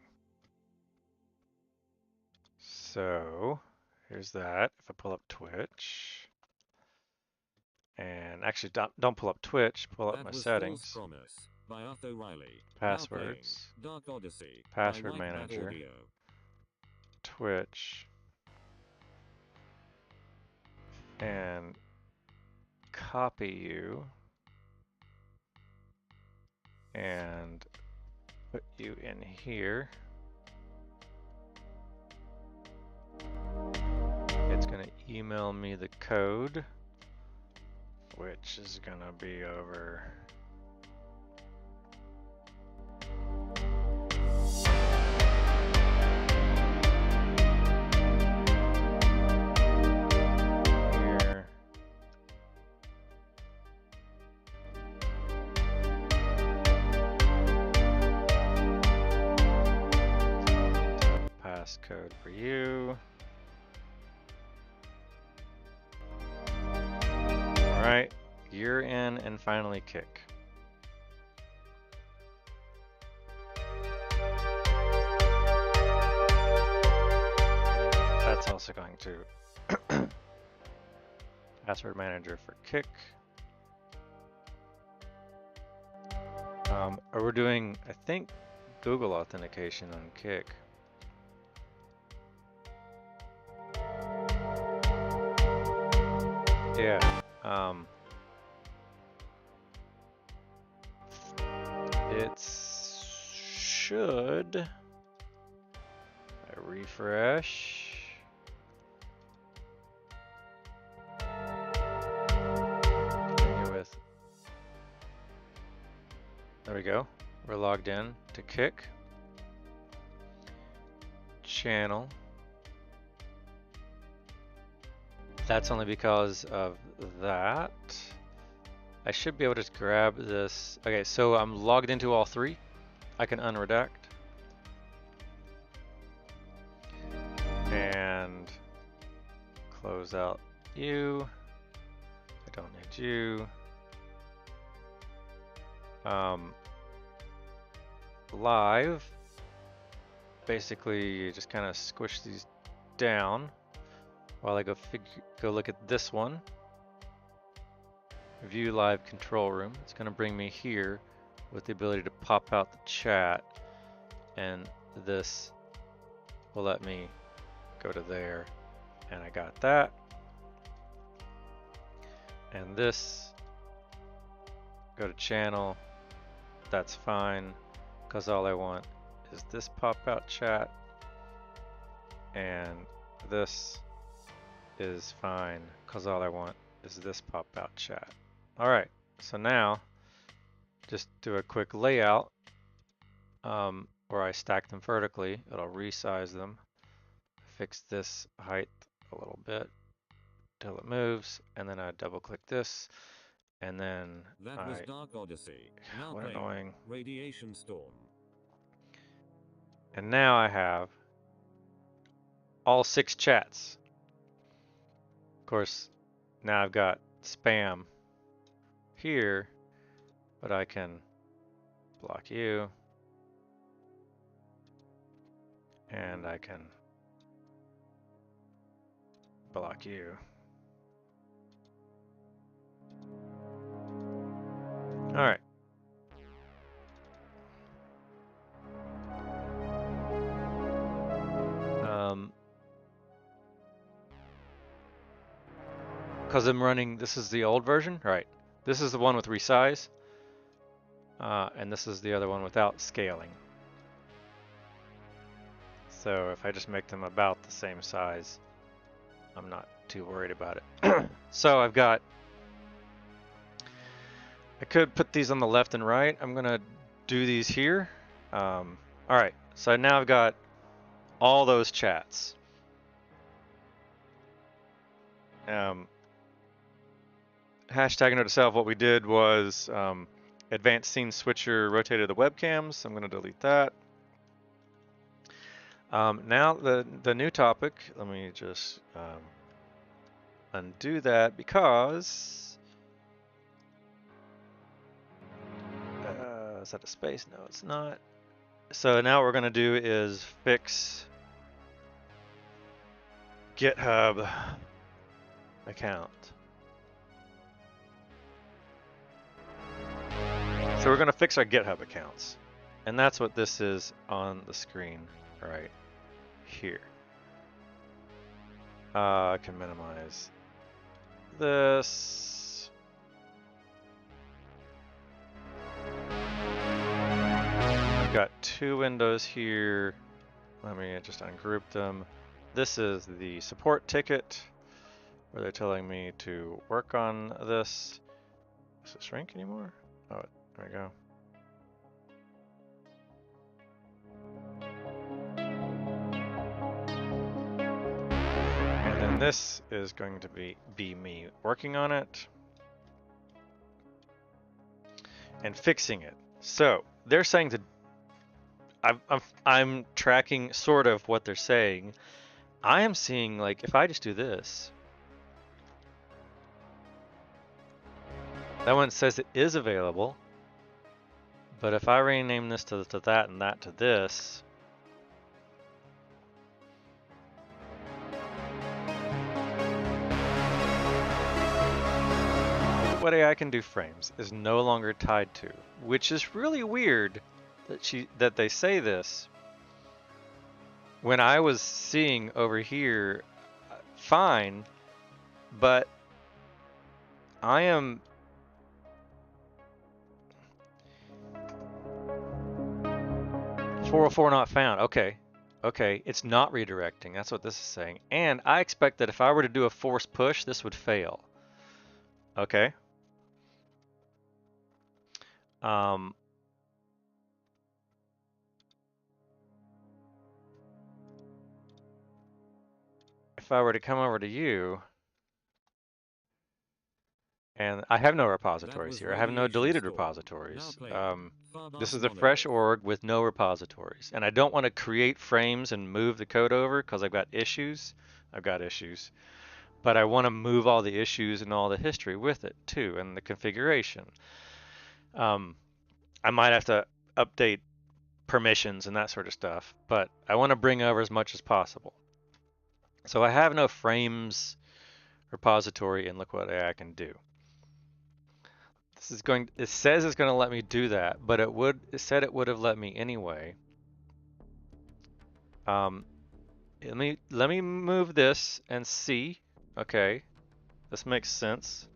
So here's that. If I pull up Twitch, and actually don't pull up Twitch, pull up my settings. Promise by Utho Riley. Passwords. Dark Odyssey. Password manager. Twitch. And copy you. And put you in here. It's going to email me the code, which is going to be over here. Passcode for you. Alright, you're in and finally kick. That's also going to password manager for kick. We're doing, I think, Google authentication on kick. Yeah. It should. I refresh. Continue with. There we go. We're logged in to kick. Channel. That's only because of that. I should be able to just grab this. Okay, so I'm logged into all three. I can unredact. And close out you. I don't need you. Live. Basically, you just kind of squish these down. While I go look at this one, view live control room. It's going to bring me here with the ability to pop out the chat, and this will let me go to there, and I got that. And this, go to channel, that's fine, because all I want is this pop out chat, and this is fine because all I want is this pop out chat. Alright, so now just do a quick layout where I stack them vertically. It'll resize them, fix this height a little bit till it moves, and then I double click this, and then that was Dark Odyssey. Now what annoying Radiation Storm. And now I have all 6 chats. Of course, now I've got spam here, but I can block you, and I can block you. All right. Because I'm running, this is the old version, right? This is the one with resize, and this is the other one without scaling. So if I just make them about the same size, I'm not too worried about it. So I've got, I could put these on the left and right. I'm gonna do these here Alright, so now I've got all those chats. Hashtag note to self, what we did was advanced scene switcher rotated the webcams. I'm going to delete that. Now the new topic, let me just undo that because is that a space? No, it's not. So now what we're going to do is fix GitHub account. So we're going to fix our GitHub accounts. And that's what this is on the screen right here. I can minimize this. I've got two windows here. Let me just ungroup them. This is the support ticket where they're telling me to work on this. Does it shrink anymore? Oh, there we go. And then this is going to be me working on it and fixing it. So they're saying to, I'm tracking sort of what they're saying. I am seeing, like, if I just do this, that one says it is available. But if I rename this to that and that to this, what AI can do frames is no longer tied to, which is really weird that they say this. When I was seeing over here, fine, but I am 404 not found. Okay. Okay, it's not redirecting. That's what this is saying. And I expect that if I were to do a force push, this would fail. Okay. If I were to come over to you, and I have no repositories here. I have no deleted repositories. This is a fresh org with no repositories. And I don't want to create frames and move the code over because I've got issues. But I want to move all the issues and all the history with it too, and the configuration. I might have to update permissions and that sort of stuff, but I want to bring over as much as possible. So I have no frames repository, and look what I can do. This is going. It says it's going to let me do that, but it said it would have let me anyway. Let me move this and see. Okay, this makes sense.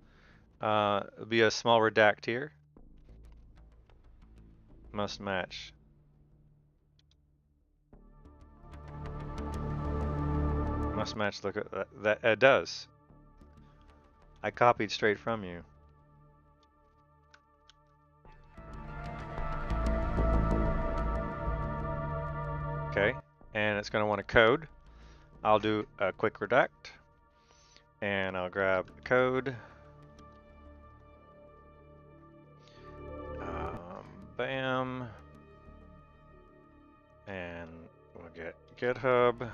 It'll be a small redact here. Must match. Must match. Look at that. That it does. I copied straight from you. Okay, and it's going to want a code. I'll do a quick redact, and I'll grab the code. Bam, and we'll get GitHub. We'll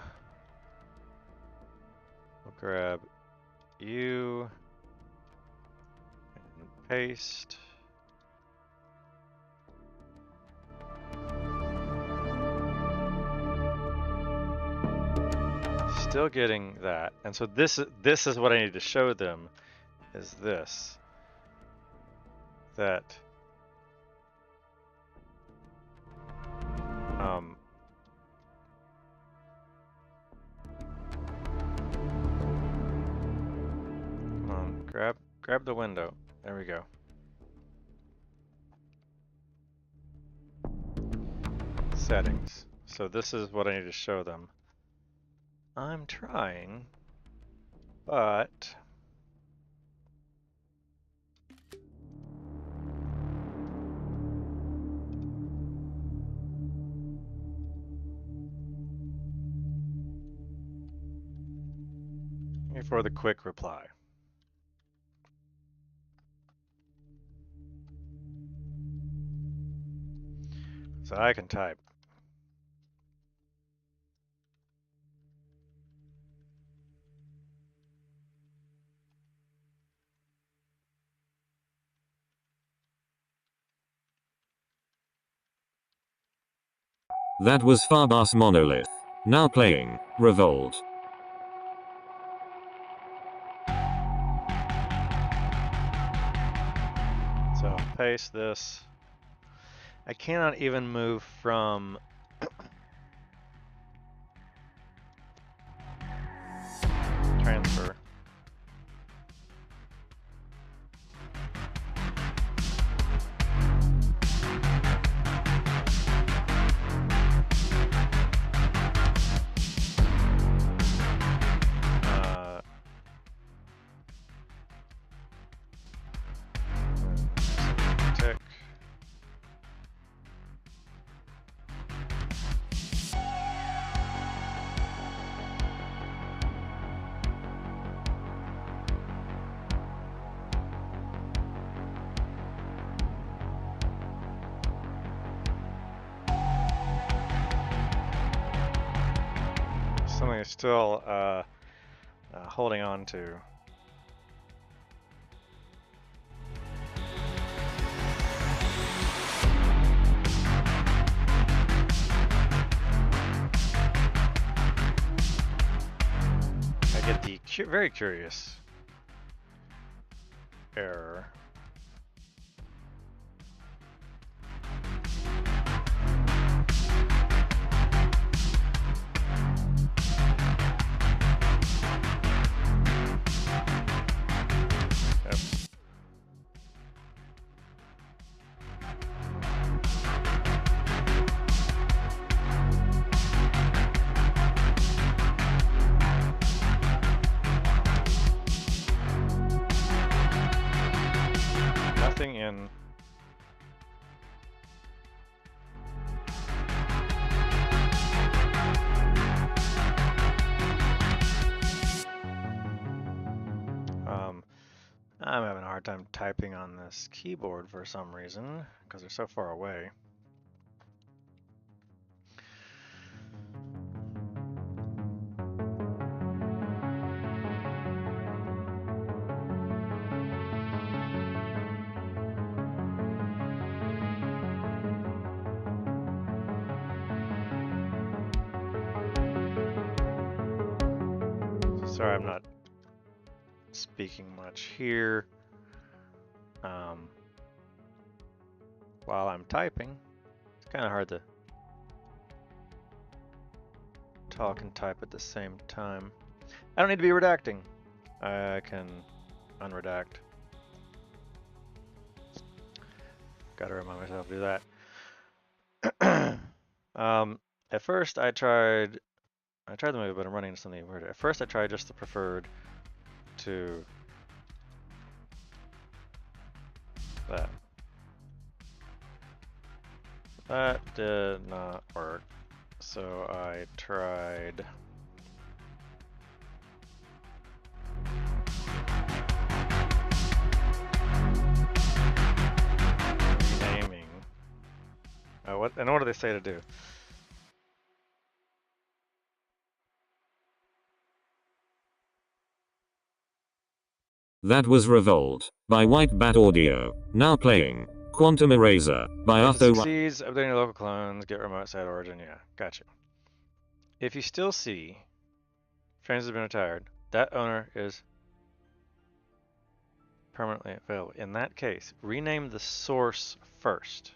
grab you and paste. Still getting that, and so this is what I need to show them, is this, that come on, grab the window. There we go. Settings. So this is what I need to show them. I'm trying, but for the quick reply. So I can type. That was Farbas Monolith. Now playing Revolt. So paste this. I cannot even move from transfer. Tick. Something is still holding on to. I get the very curious error. Nothing in. I'm having a hard time typing on this keyboard for some reason because they're so far away. Sorry, I'm not speaking much here. While I'm typing, it's kind of hard to talk and type at the same time. I don't need to be redacting. I can unredact. Gotta remind myself to do that. At first I tried the movie, but I'm running into something weird. At first I tried just the preferred to that. That did not work. So I tried renaming. What do they say to do? That was Revolt by White Bat Audio. Now playing Quantum Eraser by Utho Riley. Succeeds, updating your local clones, get remote site origin. Yeah, gotcha. If you still see Phraims has been retired, that owner is permanently available. In that case, rename the source first.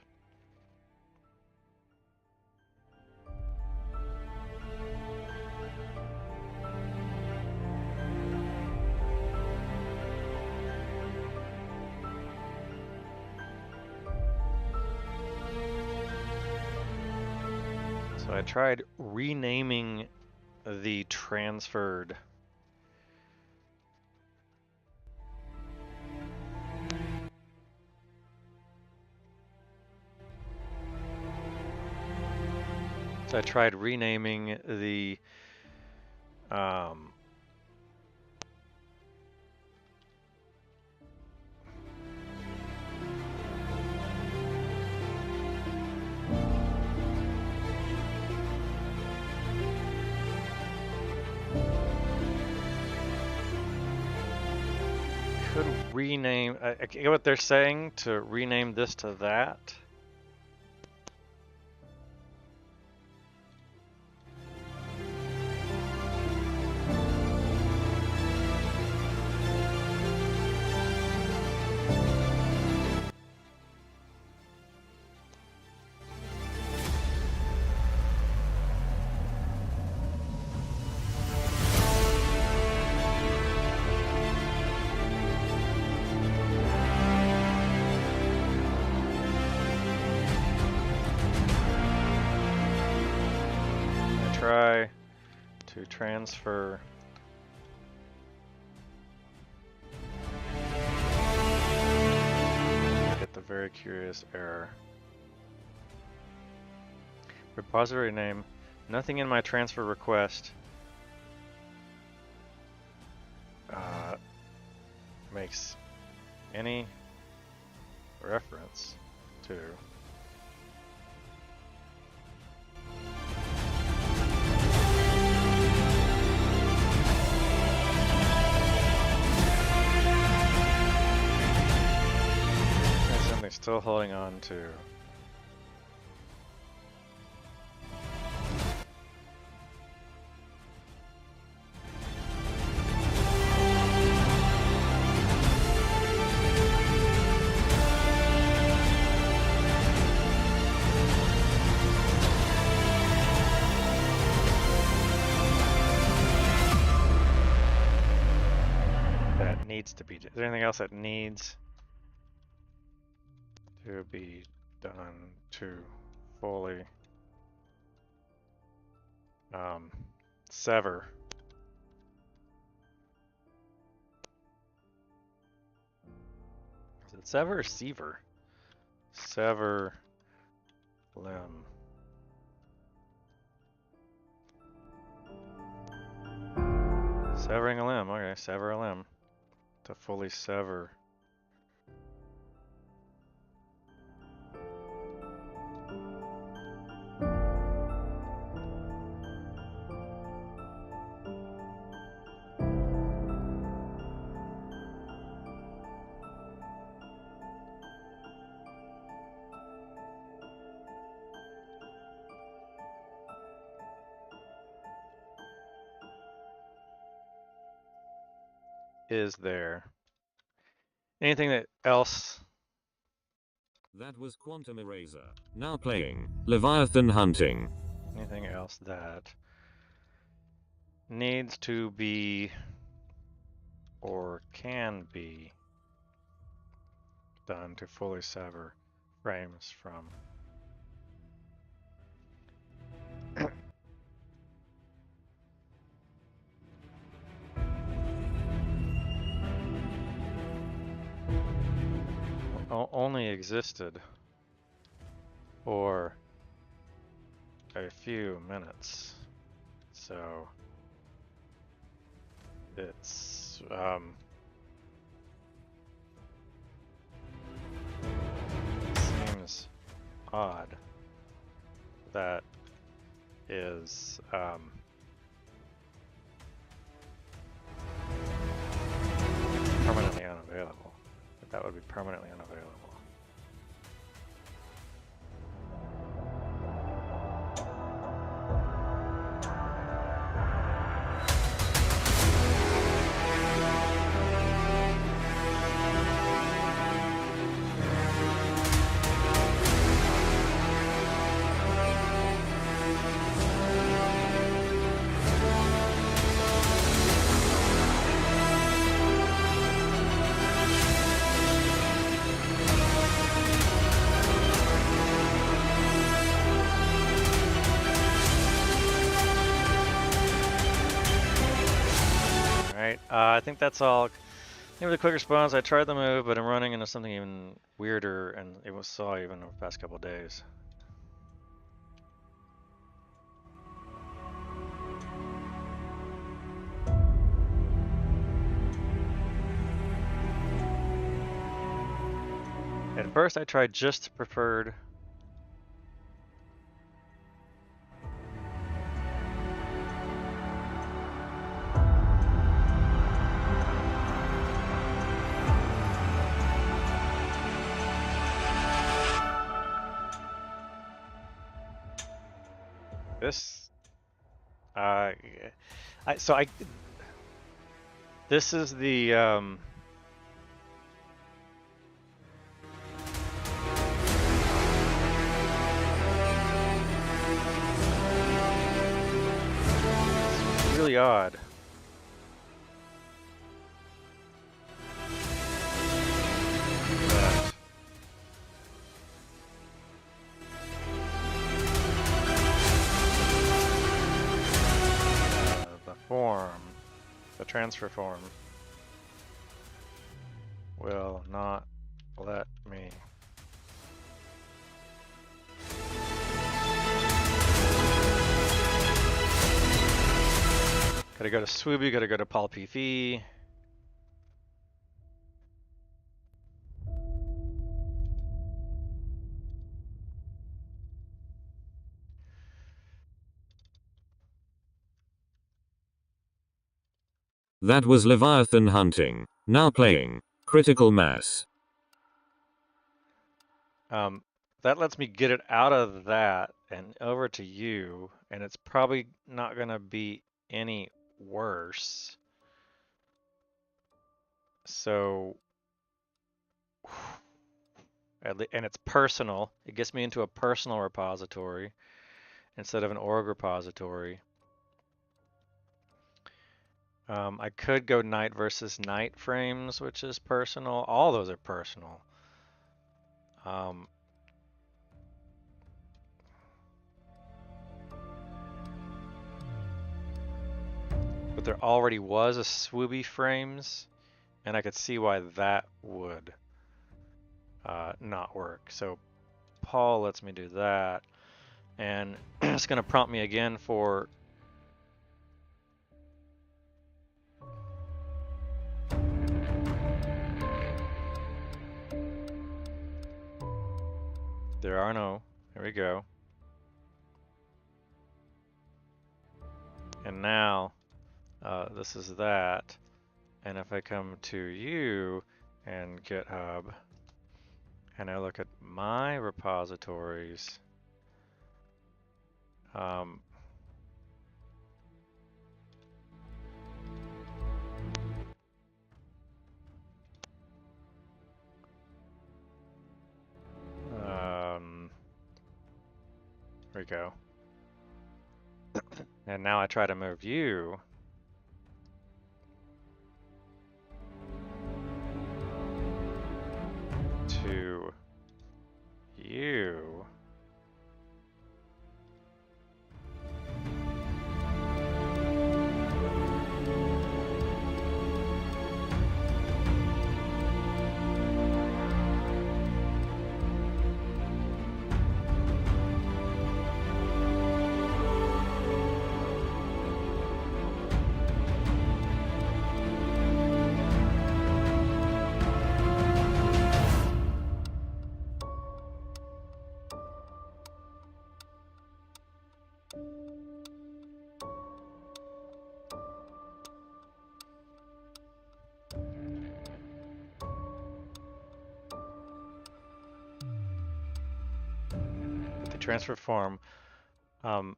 So I tried renaming the transferred rename. I get what they're saying to rename this to that. Try to transfer get the very curious error. Repository name, nothing in my transfer request makes any reference to still holding on to. That needs to be. Is there anything else that needs to be done to fully sever? Is it sever or sever? Sever limb. Severing a limb. Okay, sever a limb. To fully sever. Is there anything that else? That was Quantum Eraser. Now playing Leviathan Hunting. Anything else that needs to be or can be done to fully sever frames from only existed for a few minutes, so it's seems odd. That is permanently unavailable. That would be permanently unavailable. I think that's all. Maybe the quick response. I tried the move, but I'm running into something even weirder, and it was saw even over the past couple of days. At first, I tried just preferred. This, this is the, it's really odd. The transfer form will not let me. Gotta go to swwwooby, gotta go to polpv. That was Leviathan hunting. Now playing Critical Mass. That lets me get it out of that and over to you, and it's probably not gonna be any worse. So, and it's personal. It gets me into a personal repository instead of an org repository. I could go NightVsKnight Phraims, which is personal. All those are personal. But there already was a swwwooby Phraims, and I could see why that would not work. So Paul lets me do that, and it's going to prompt me again for there are no. Here we go. And now this is that. And if I come to you and GitHub and I look at my repositories, here we go. And now I try to move you. To you. Transfer form will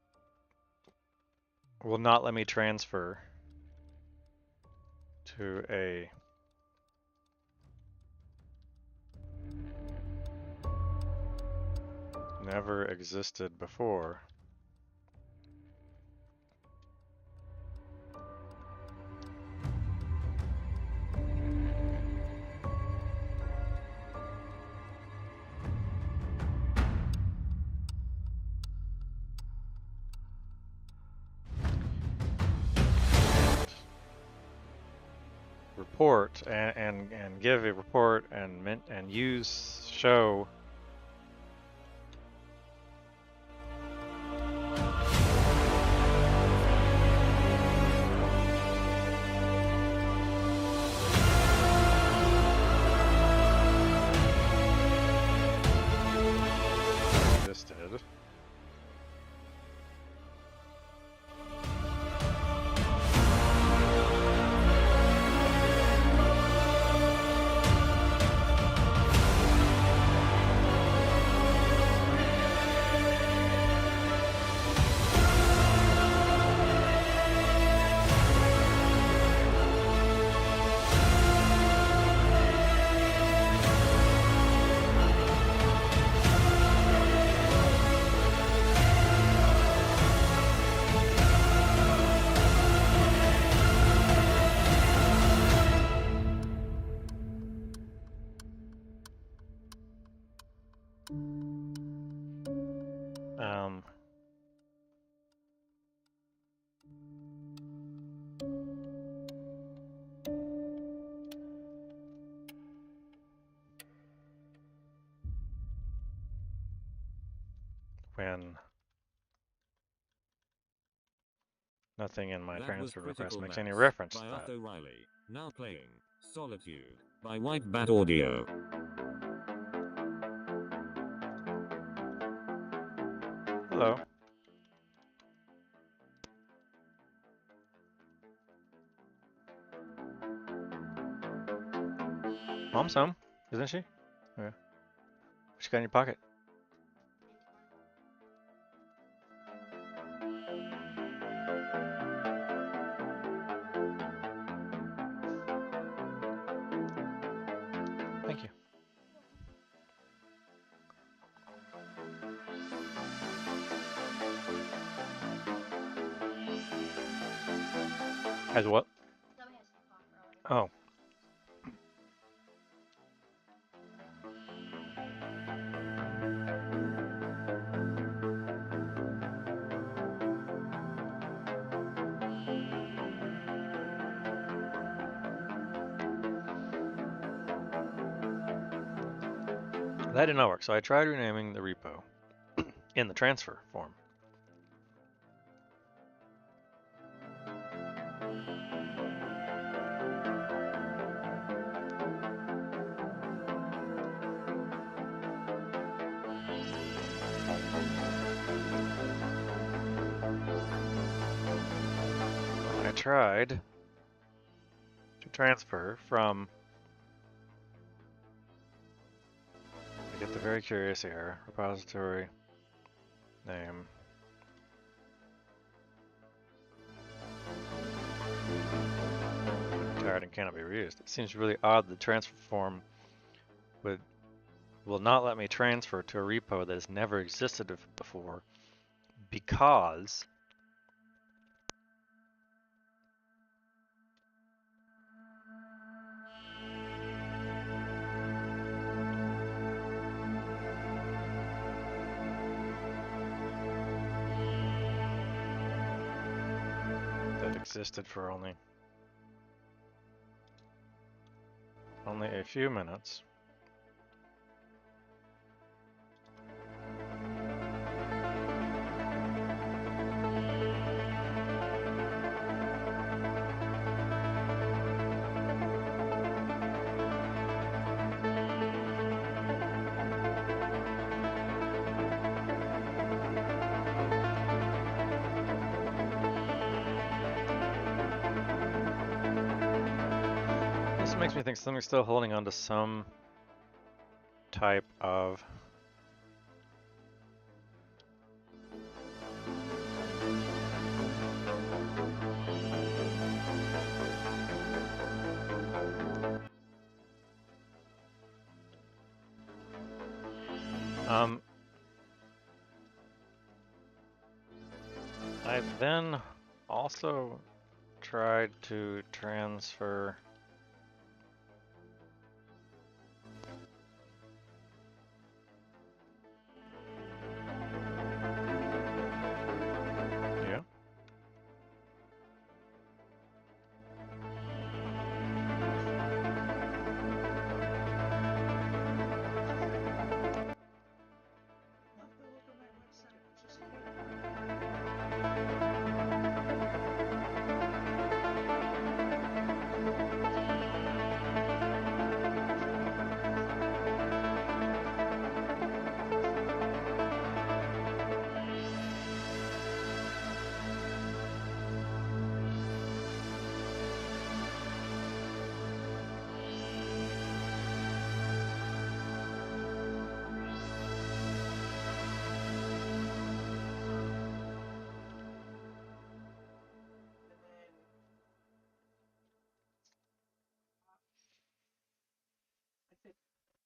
not let me transfer to a never existed before. Report and give a report and use show existed. when nothing in my That was transfer request Critical makes any Mass reference by to that. Utho Riley. Now playing Solitude by White Bat Audio. Hello. Mom's home, isn't she? Yeah. What you got in your pocket? Thank you. As what? Oh. That did not work, so I tried renaming the repo in the transfer form. I tried to transfer from, I get the very curious here, repository name. Tired and cannot be reused. It seems really odd the transfer form will not let me transfer to a repo that has never existed before because that existed for only a few minutes. Makes me think something's still holding on to some type of I've then also tried to transfer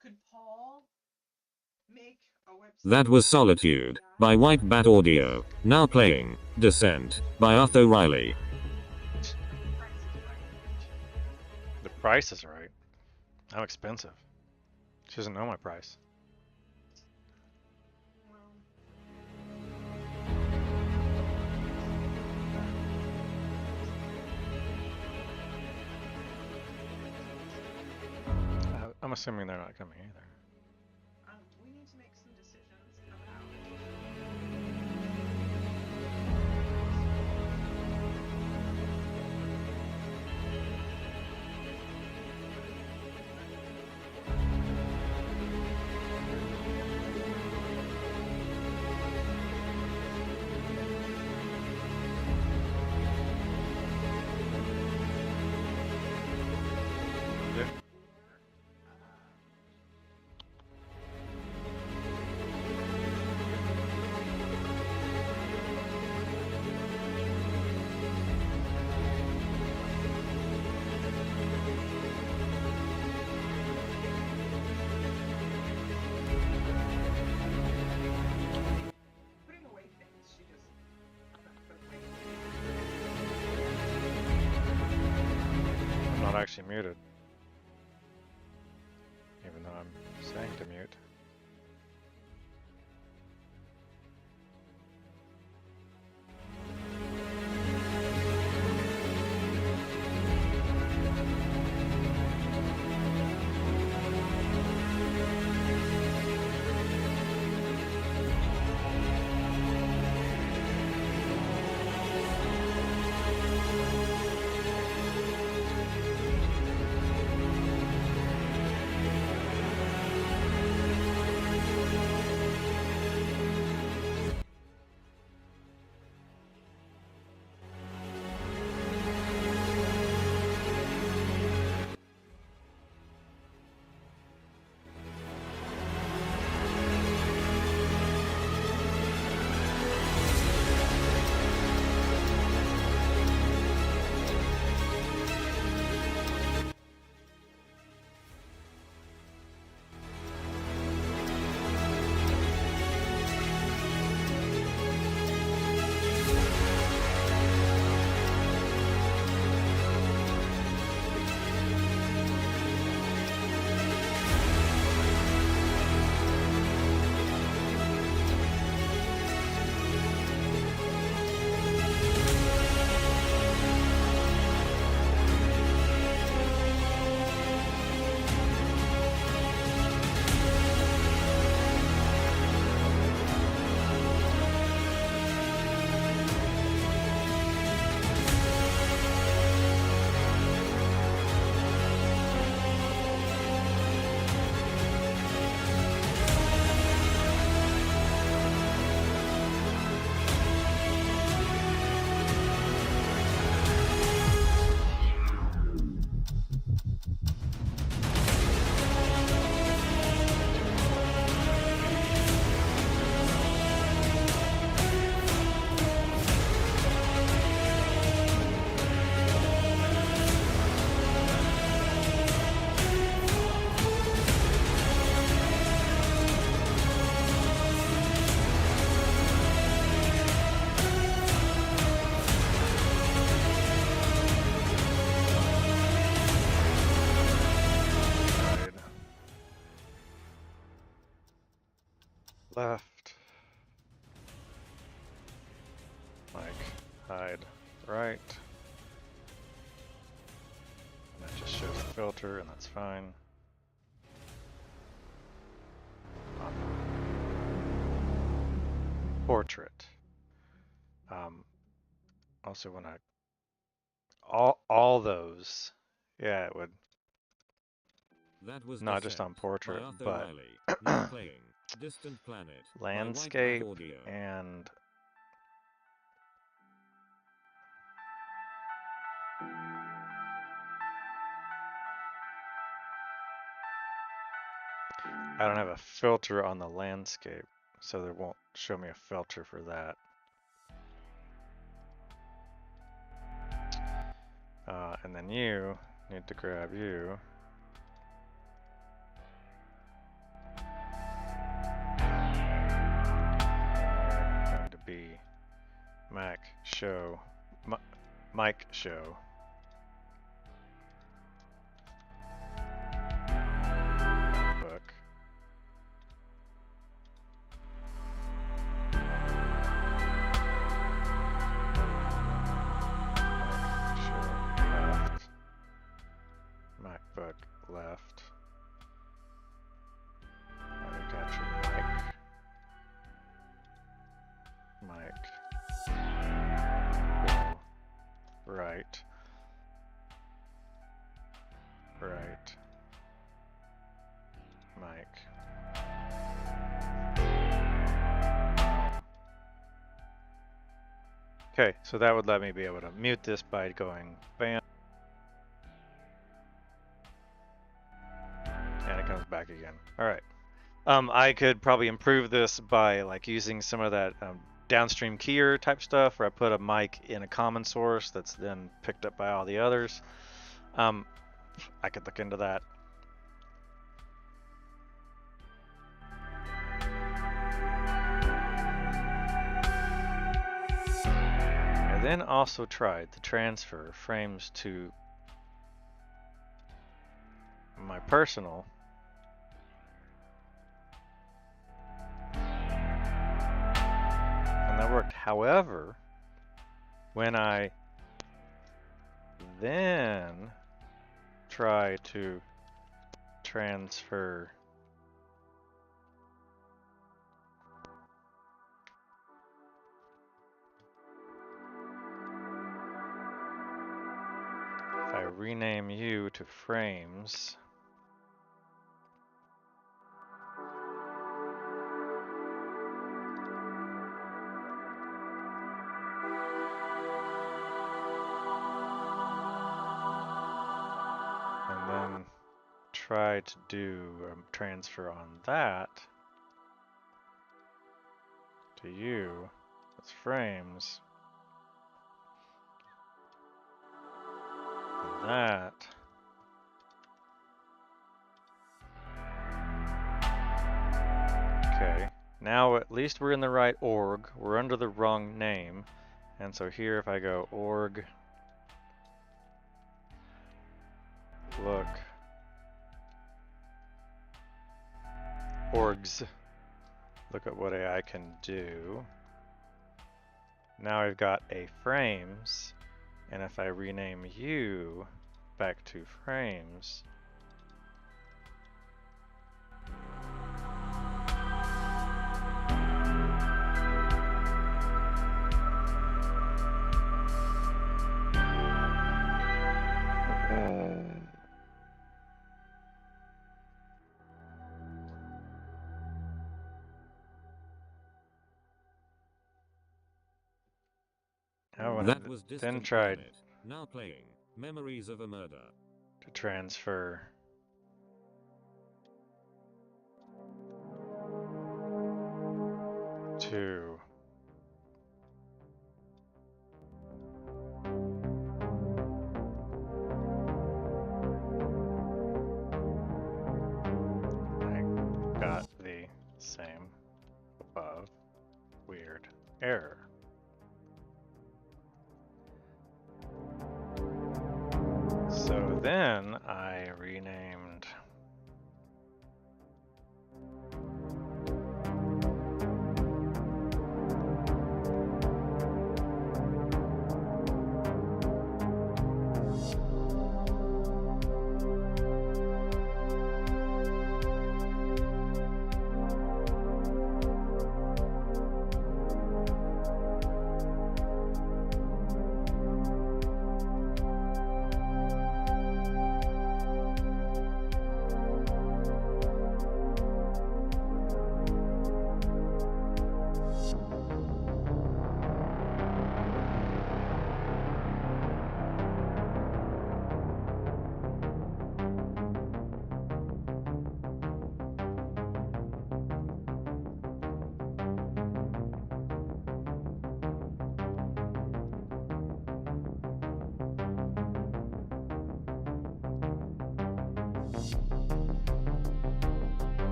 Could Paul make a website? That was Solitude by White Bat Audio. Now playing Descent by Utho Riley. the price is right. How expensive? She doesn't know my price. I'm assuming they're not coming either. We need to make some decisions about actually muted. Even though I'm saying to mute. Left. Mic, hide, right. And that just shows the filter, and that's fine. Portrait. Also when all those, yeah, it would. That was Not just on portrait, but Riley. Now playing Distant Planet landscape by Audio. and I don't have a filter on the landscape, so there won't show me a filter for that. And then you need to grab you. Going to be Mac show, mic show. Book. MacBook left. I got your mic. Go right. Right. Mic. Okay, so that would let me be able to mute this by going bam. And it comes back again. All right. I could probably improve this by like using some of that downstream keyer type stuff, where I put a mic in a common source that's then picked up by all the others. I could look into that. I then also tried to transfer Phraims to my personal. And that worked. However, when I then try to transfer if I rename you to Phraims, and then try to do a transfer on that to you, it's Phraims, and that. Okay, now at least we're in the right org. We're under the wrong name. And so here if I go org, look, orgs, look at what I can do. Now I've got a Phraims, and if I rename you back to Phraims, That was then Distant tried Planet. Now playing Memories of a Murder. to transfer to I got the same above weird error. So then I renamed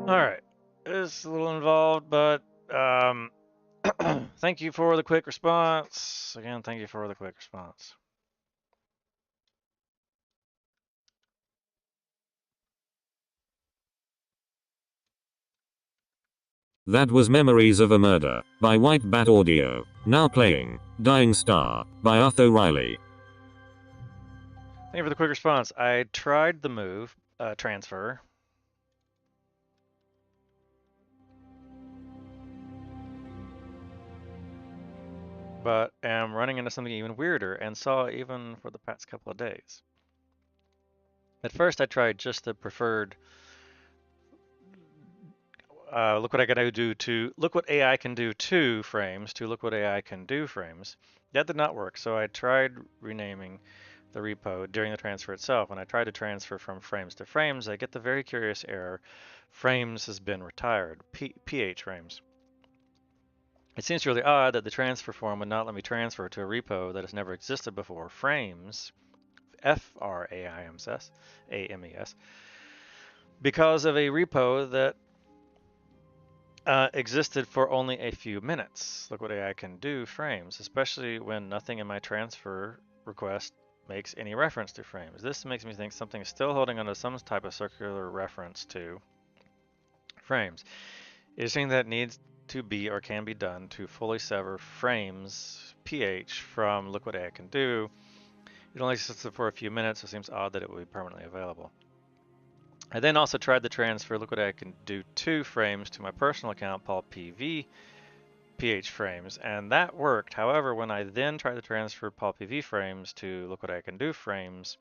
Alright. It's a little involved, but thank you for the quick response. Again, thank you for the quick response. That was Memories of a Murder by White Bat Audio. Now playing Dying Star by Utho Riley. Thank you for the quick response. I tried the move, transfer. But am running into something even weirder and saw even for the past couple of days. At first I tried just the preferred look what I gotta do to look what AI can do to frames to look what AI can do frames. That did not work, so I tried renaming the repo during the transfer itself. When I tried to transfer from frames to frames, I get the very curious error, frames has been retired, PH frames. It seems really odd that the transfer form would not let me transfer to a repo that has never existed before, frames, F-R-A-I-M-S, A-M-E-S, because of a repo that existed for only a few minutes. Look what AI can do, frames, especially when nothing in my transfer request makes any reference to frames. This makes me think something is still holding onto some type of circular reference to frames. Is there anything that needs to be or can be done to fully sever frames pH from look what AI can do? It only existed for a few minutes, so it seems odd that it would be permanently available. I then also tried to transfer look what I can do 2 frames to my personal account called PV PH frames, and that worked. However, when I then tried to transfer Paul PV frames to look what I can do frames,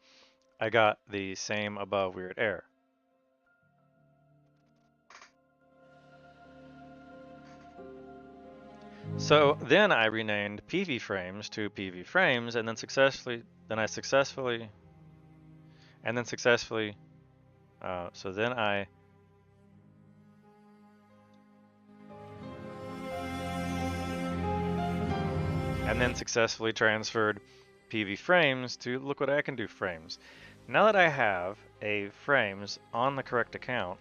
I got the same above weird error. So then I renamed PV frames to PV frames, and then successfully successfully transferred PV frames to look what I can do frames. Now that I have a frames on the correct account,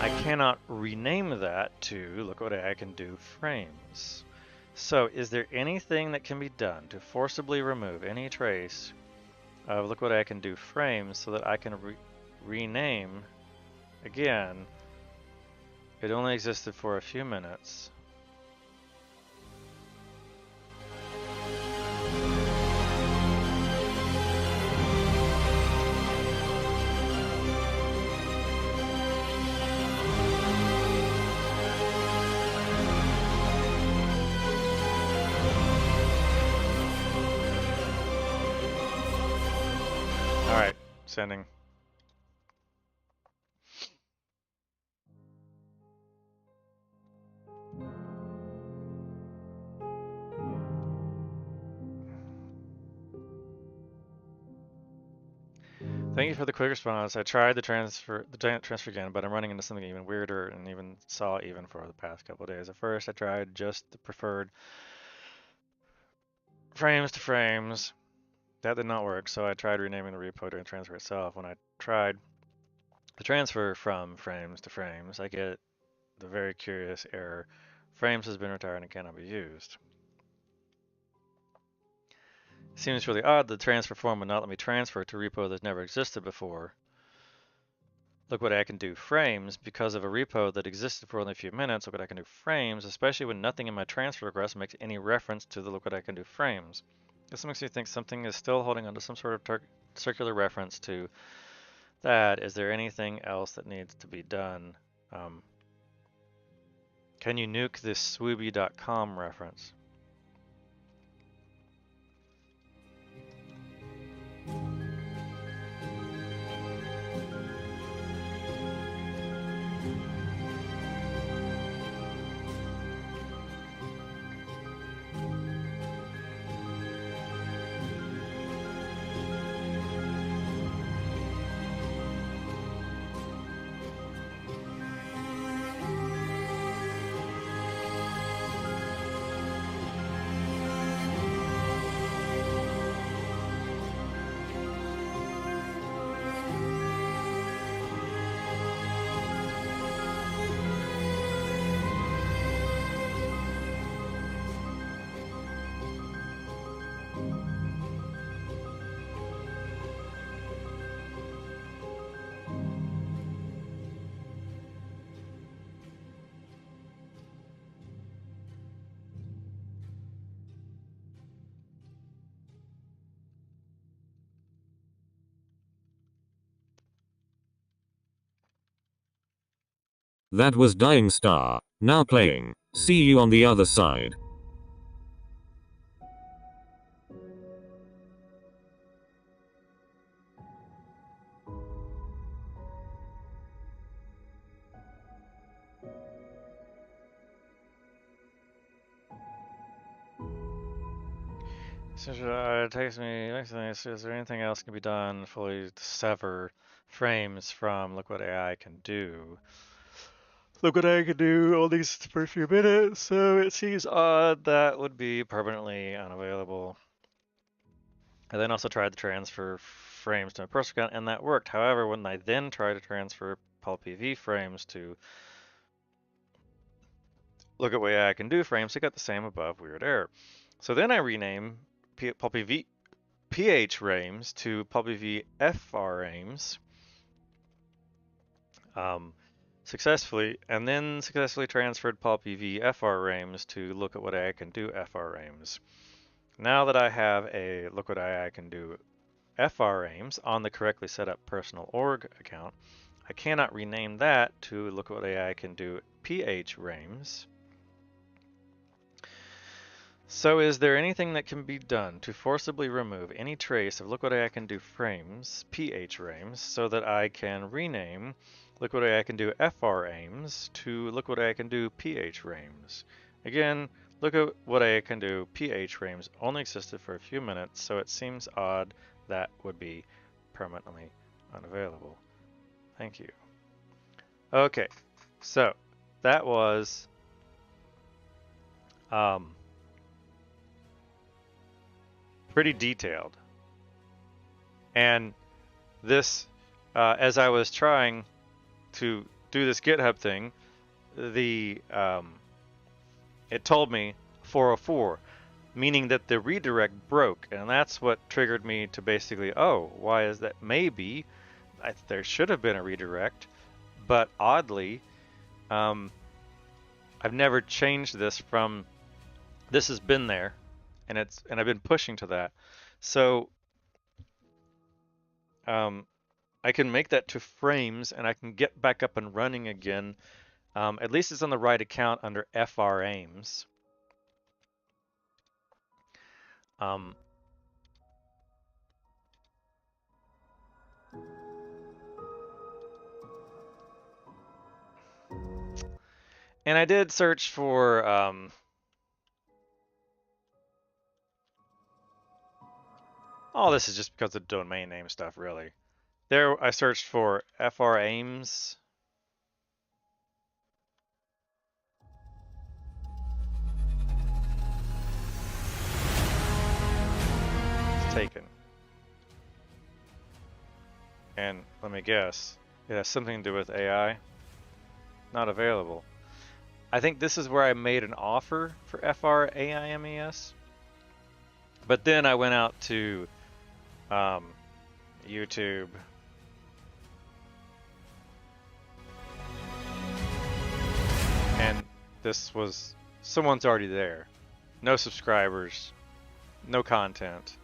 I cannot rename that to look what I can do frames. So is there anything that can be done to forcibly remove any trace of look what I can do frames so that I can rename again? It only existed for a few minutes. Alright, sending. Thank you for the quick response. I tried the transfer again, but I'm running into something even weirder and even saw even for the past couple of days. At first, I tried just the preferred frames to frames. That did not work, so I tried renaming the repo during transfer itself. When I tried the transfer from frames to frames, I get the very curious error, frames has been retired and cannot be used. Seems really odd the transfer form would not let me transfer to a repo that's never existed before. Look what I can do frames because of a repo that existed for only a few minutes. Look what I can do frames, especially when nothing in my transfer request makes any reference to the look what I can do frames. This makes me think something is still holding onto some sort of circular reference to that. Is there anything else that needs to be done? Can you nuke this swwwooby.com reference? That was Dying Star. Now playing. See you on the other side. So it takes me. Is there anything else can be done fully to sever frames from look what AI can do? Look what I can do all these for a few minutes, so it seems odd that would be permanently unavailable. I then also tried to transfer frames to my personal account, and that worked. However, when I then tried to transfer PulpPV frames to look at what AI can do frames, it got the same above weird error. So then I rename PulpPV PH frames to PulpPV frames successfully, and then successfully transferred PulpPV frames to look at what AI can do frames. Now that I have a look what AI can do frames on the correctly set up personal org account, I cannot rename that to look what AI can do PH frames. So is there anything that can be done to forcibly remove any trace of look what AI can do frames, PH frames, so that I can rename look what AI can do frames to look what AI can do PH frames? Again, look at what AI can do PH frames only existed for a few minutes, so it seems odd that would be permanently unavailable. Thank you. Okay, so that was pretty detailed. And this, as I was trying to do this GitHub thing, it told me 404, meaning that the redirect broke, and that's what triggered me to basically, oh, why is that? Maybe there should have been a redirect, but oddly, I've never changed this from. This has been there, and I've been pushing to that, so I can make that to frames, and I can get back up and running again. At least it's on the right account under Phraims. And I did search for oh, this is just because of domain name stuff, really. There, I searched for Phraims. It's taken. And let me guess, it has something to do with AI. Not available. I think this is where I made an offer for FRAIMES. But then I went out to YouTube. And this was, someone's already there. No subscribers, no content.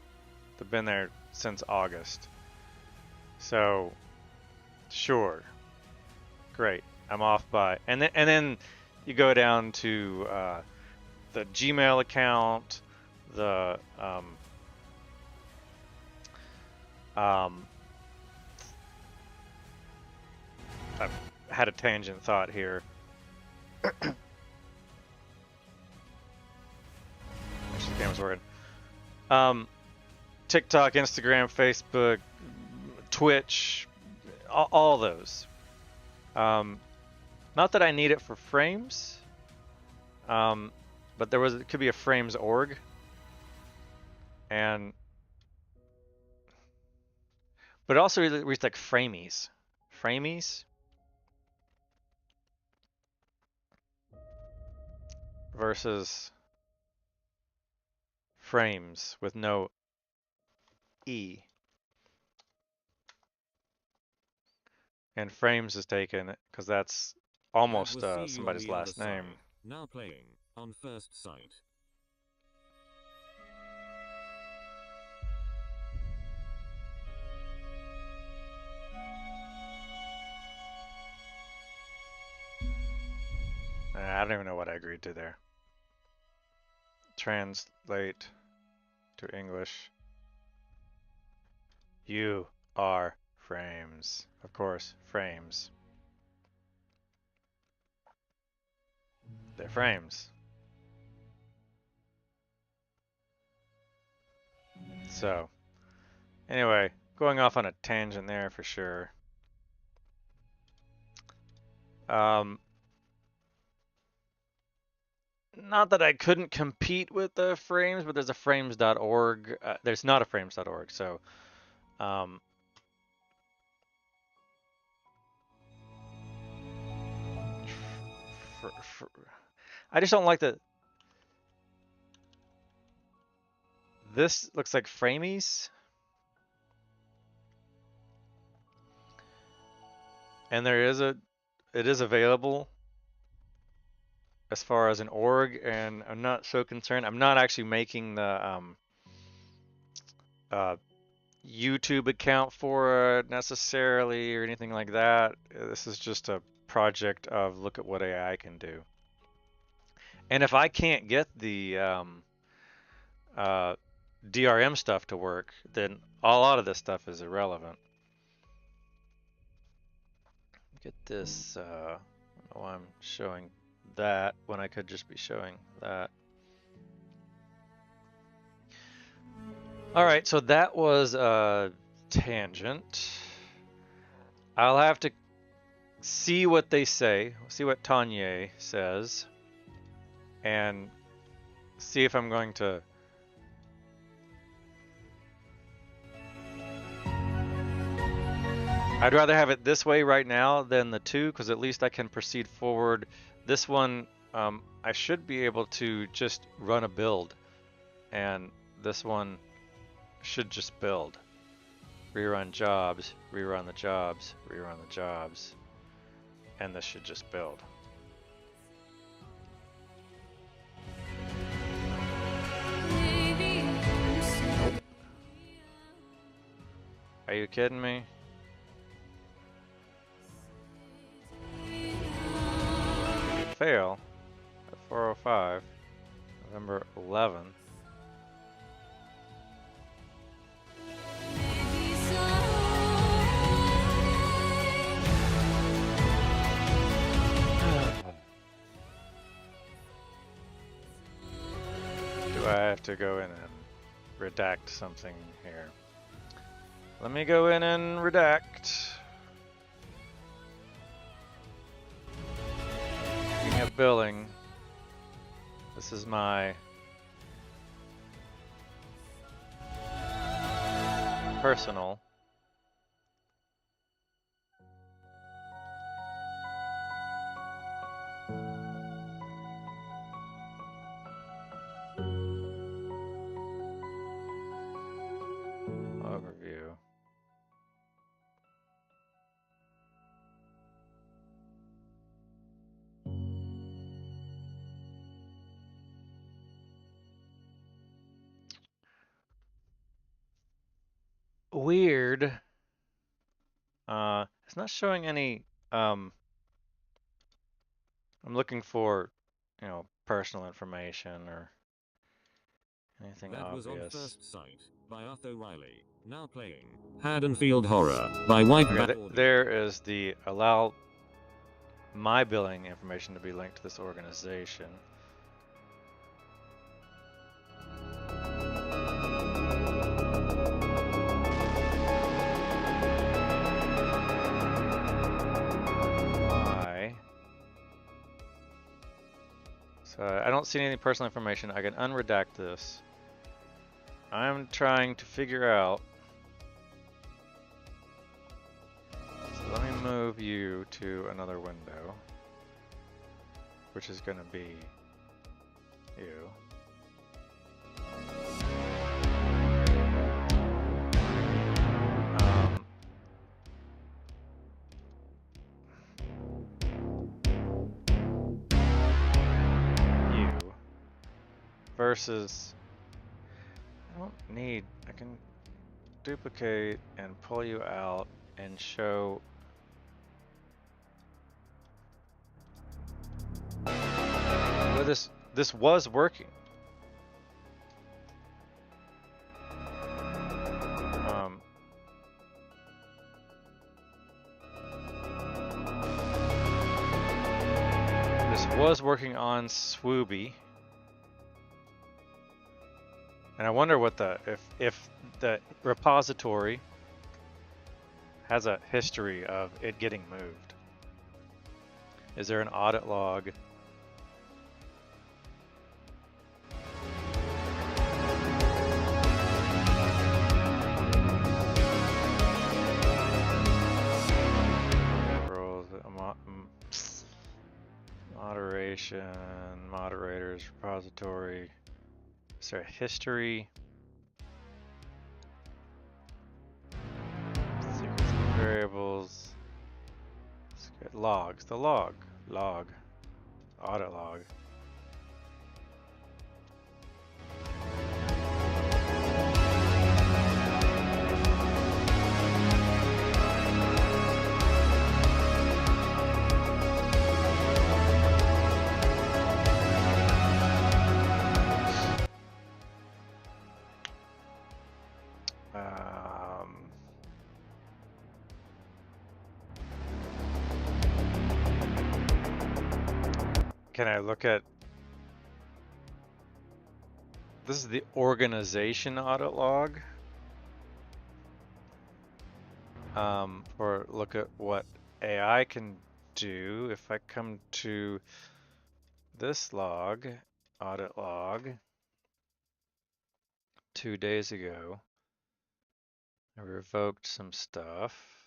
They've been there since August. So, sure. Great. I'm off by, and then you go down to the Gmail account, the I've had a tangent thought here. Actually, the camera's working. TikTok, Instagram, Facebook, Twitch, all those. Not that I need it for frames, but it could be a frames org, but it also reads like framies, versus frames with no E. And frames is taken because that's almost somebody's last name. Now playing on first sight. I don't even know what I agreed to there. Translate to English. You are Phraims. Of course, Phraims. They're Phraims. So, anyway, going off on a tangent there for sure. Not that I couldn't compete with the Phraims, but there's a Phraims.org. There's not a Phraims.org, so I just don't like the. This looks like Phramies, and it is available as far as an org, and I'm not so concerned. I'm not actually making the YouTube account for it necessarily or anything like that. This is just a project of look at what AI can do. And if I can't get the DRM stuff to work, then a lot of this stuff is irrelevant. Get this, I don't know why I'm showing that when I could just be showing that. All right, so that was a tangent. I'll have to see what they say, see what Tanya says, and see if I'm going to I'd rather have it this way right now than the 2, because at least I can proceed forward. This one, I should be able to just run a build, and this one should just build. Rerun jobs, rerun the jobs, rerun the jobs, and this should just build. Are you kidding me? Fail at 4:05, November 11. Do I have to go in and redact something here? Let me go in and redact. Speaking of billing, this is my personal overview. Weird. It's not showing any, I'm looking for, you know, personal information or anything That obvious. was On First Sight by Utho Riley. Now playing Haddonfield Horror by White Bat Audio. There is the allow my billing information to be linked to this organization. Why? So I don't see any personal information. I can unredact this. I'm trying to figure out. So let me move you to another window, which is going to be you. You versus, I don't need, I can duplicate and pull you out and show this was working. This was working on swwwooby. And I wonder what if the repository has a history of it getting moved. Is there an audit log? Moderation, moderators, repository. Is there a history? Secrets and variables. Logs. The log. Audit log. Can I look at, this is the organization audit log, or look at what AI can do. If I come to this log, audit log, 2 days ago, I revoked some stuff.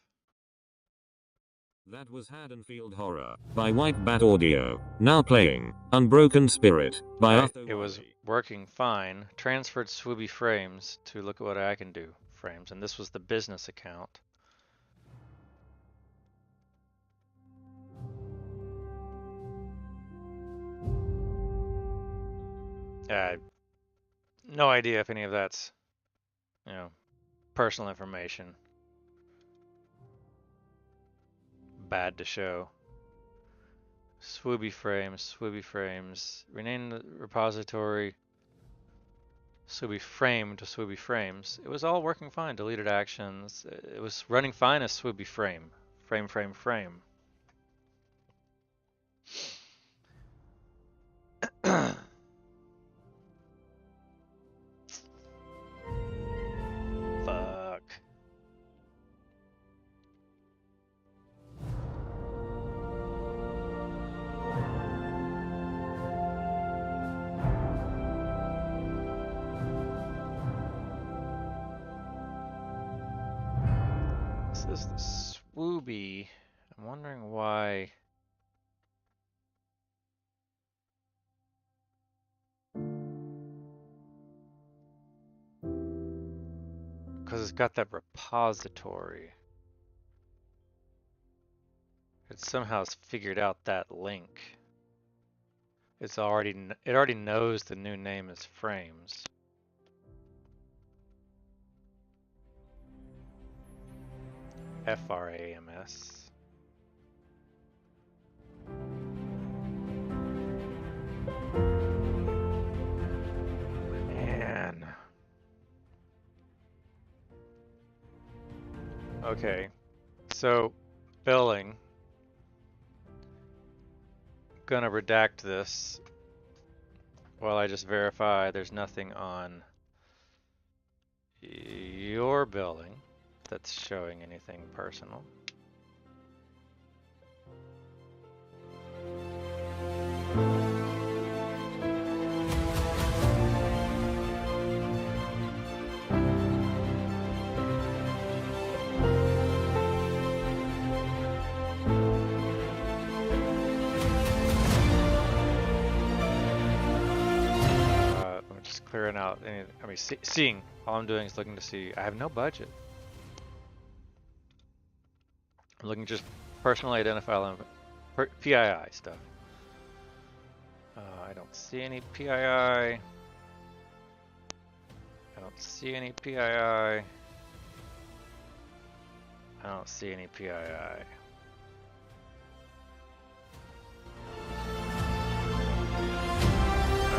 That was Haddonfield Horror by White Bat Audio. Now playing Unbroken Spirit by Utho It was Riley. working fine. Transferred swwwooby Phraims to look at what I can do. Phraims, and this was the business account. No idea if any of that's, you know, personal information. Bad to show. swwwooby Phraims. Rename the repository swwwooby frame to swwwooby Phraims. It was all working fine. Deleted actions. It was running fine as swwwooby frame. Frame. Fuck. This is the swwwooby. I'm wondering why. Because it's got that repository. It somehow has figured out that link. It already knows the new name is Phraims. Frams. Man. Okay, so billing. Gonna redact this while I just verify there's nothing on your billing that's showing anything personal. I'm just clearing out any, seeing. All I'm doing is looking to see. I have no budget. I'm looking just personally identifiable PII stuff. I don't see any PII. I don't see any PII. I don't see any PII.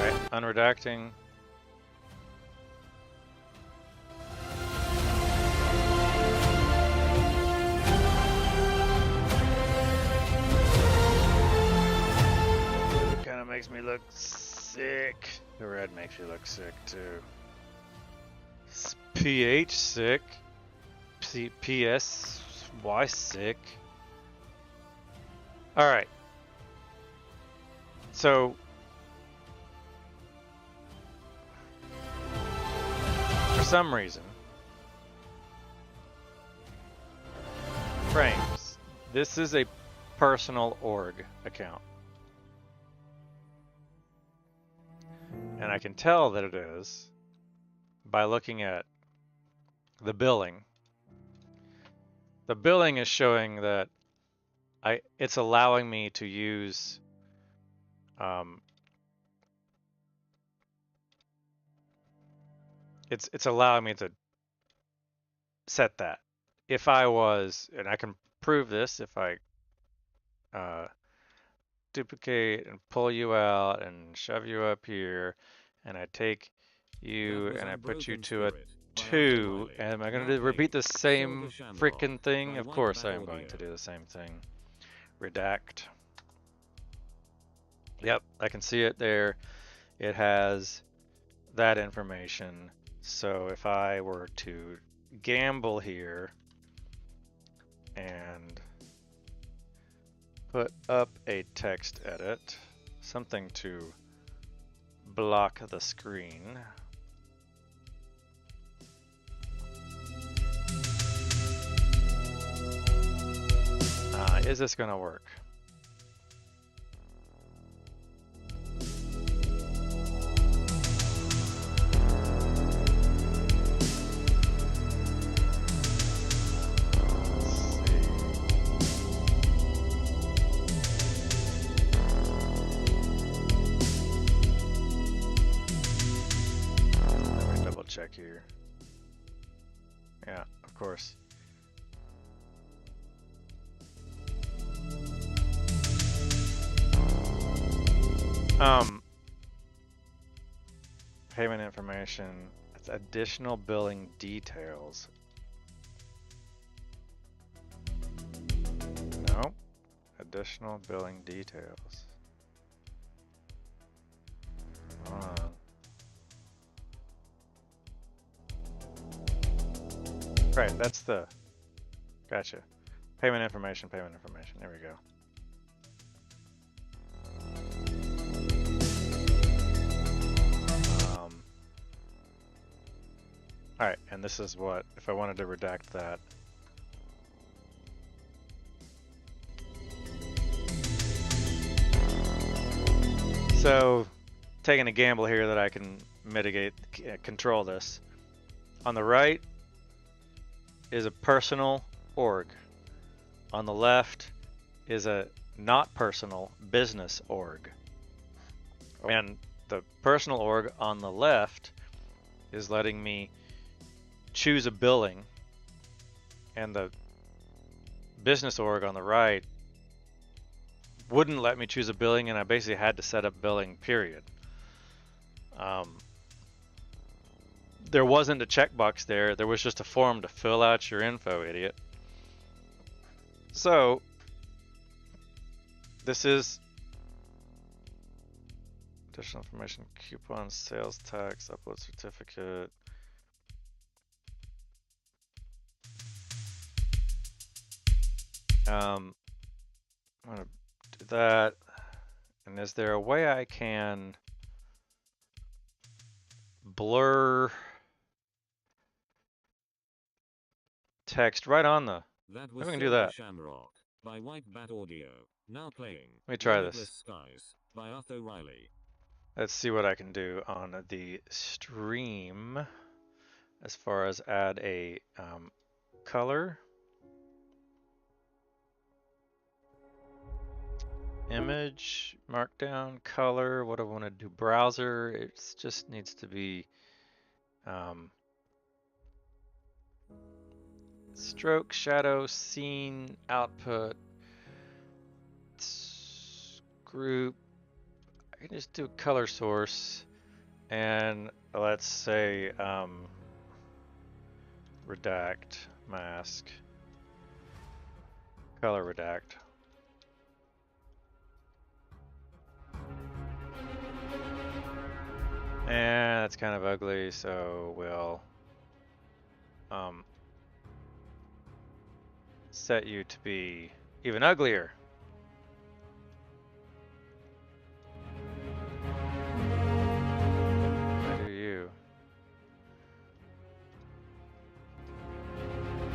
Alright, unredacting. Kinda makes me look sick. The red makes you look sick too. PH sick. PSY sick. Alright. So for some reason, Phraims, this is a personal org account. And I can tell that it is by looking at the billing. The billing is showing that it's allowing me to use it's allowing me to set that. If I was, and I can prove this if I duplicate and pull you out and shove you up here, and I take you and I put you to a 2, am I going to repeat the same freaking thing? Of course I am going to do the same thing. Redact. Yep, I can see it there. It has that information. So if I were to gamble here and put up a text edit, something to block the screen. Is this going to work? Check here. Yeah, of course. Payment information. It's additional billing details. No. Additional billing details. Hold on. Right, that's the, gotcha. Payment information, there we go. Alright, and this is what, if I wanted to redact that. So, taking a gamble here that I can mitigate, control this. On the right is a personal org. On the left is a not personal business org. And the personal org on the left is letting me choose a billing, and the business org on the right wouldn't let me choose a billing, and I basically had to set up billing, period. There wasn't a checkbox there. There was just a form to fill out your info, idiot. So, this is additional information, coupon, sales tax, upload certificate. I'm gonna do that. And is there a way I can blur text right on the? That How was we can do that? Shamrock by White Bat Audio. Now playing. Let me try this. Skies by Utho Riley. Let's see what I can do on the stream as far as add a color, image, markdown, color. What do I want to do? Browser. It just needs to be stroke, shadow, scene, output, group. We can just do color source, and let's say redact mask, color redact. And that's kind of ugly, so we'll set you to be even uglier. I do you.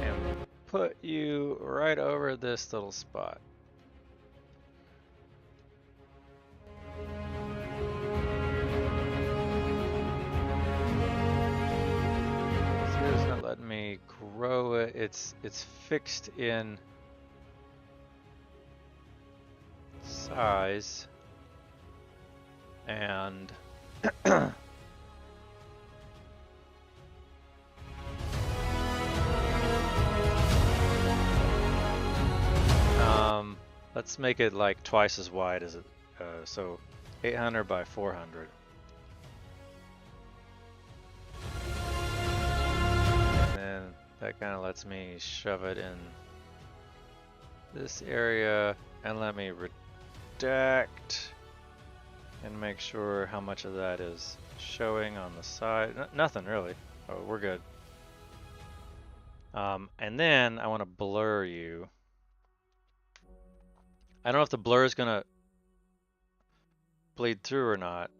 And put you right over this little spot. Let me grow it. It's fixed in size and let's make it like twice as wide as it. So 800 by 400. That kind of lets me shove it in this area, and let me redact and make sure how much of that is showing on the side. Nothing really. Oh, we're good. And then I want to blur you. I don't know if the blur is gonna bleed through or not.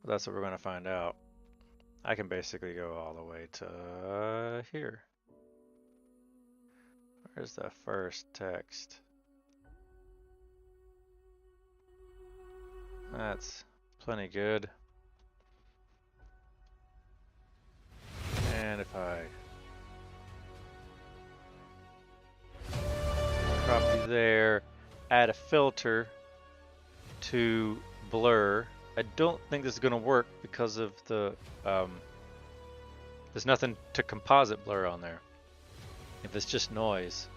But that's what we're gonna find out. I can basically go all the way to here. Where's the first text? That's plenty good. And if I crop you there, add a filter to blur. I don't think this is going to work because of the there's nothing to composite blur on there. If it's just noise.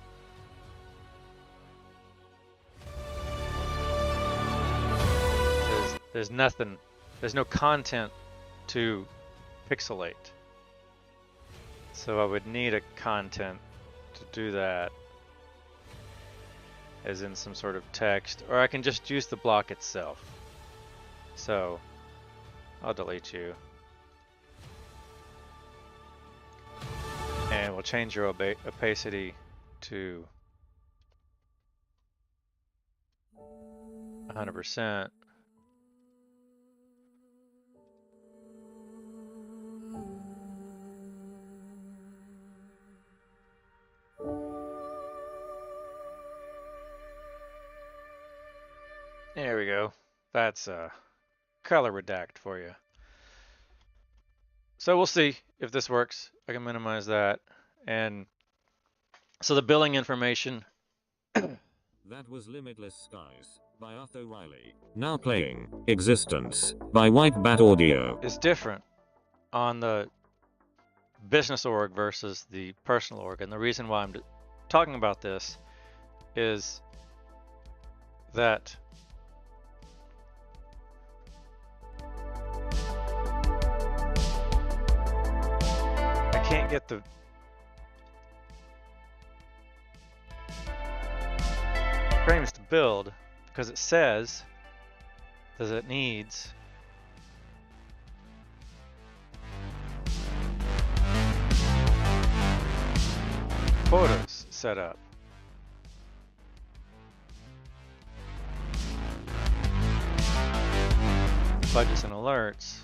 There's nothing, there's no content to pixelate. So I would need a content to do that, as in some sort of text, or I can just use the block itself. So I'll delete you. And we'll change your opacity to 100%. There we go. That's color redact for you. So we'll see if this works. I can minimize that. And so the billing information. That was Limitless Skies by Utho Riley. Now playing Existence by White Bat Audio. Is different on the business org versus the personal org. And the reason why I'm talking about this is that I can't get the frames to build because it says that it needs quotas set up. Budgets and alerts,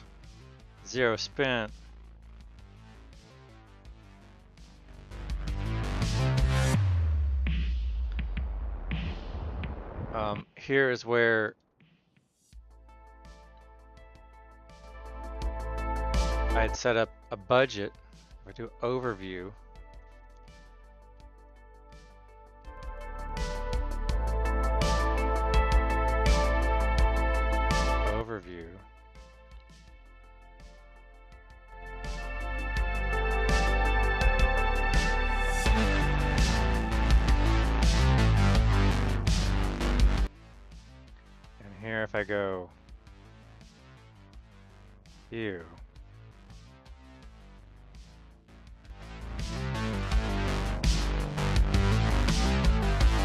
0 spent. Here is where I'd set up a budget. If I do overview, if I go you.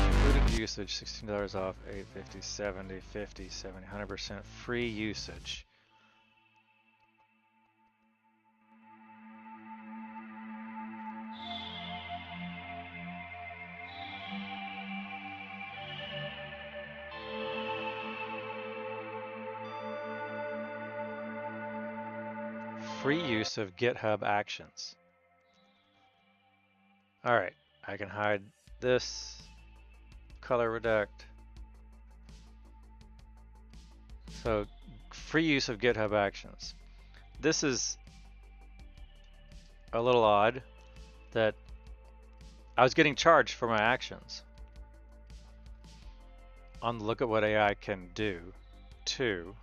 Included usage, $16 off, 850, 70, 50, 70, 100% free usage. Free use of GitHub Actions. Alright, I can hide this, color reduct. So, free use of GitHub Actions. This is a little odd that I was getting charged for my actions. On the look at what AI can do, too.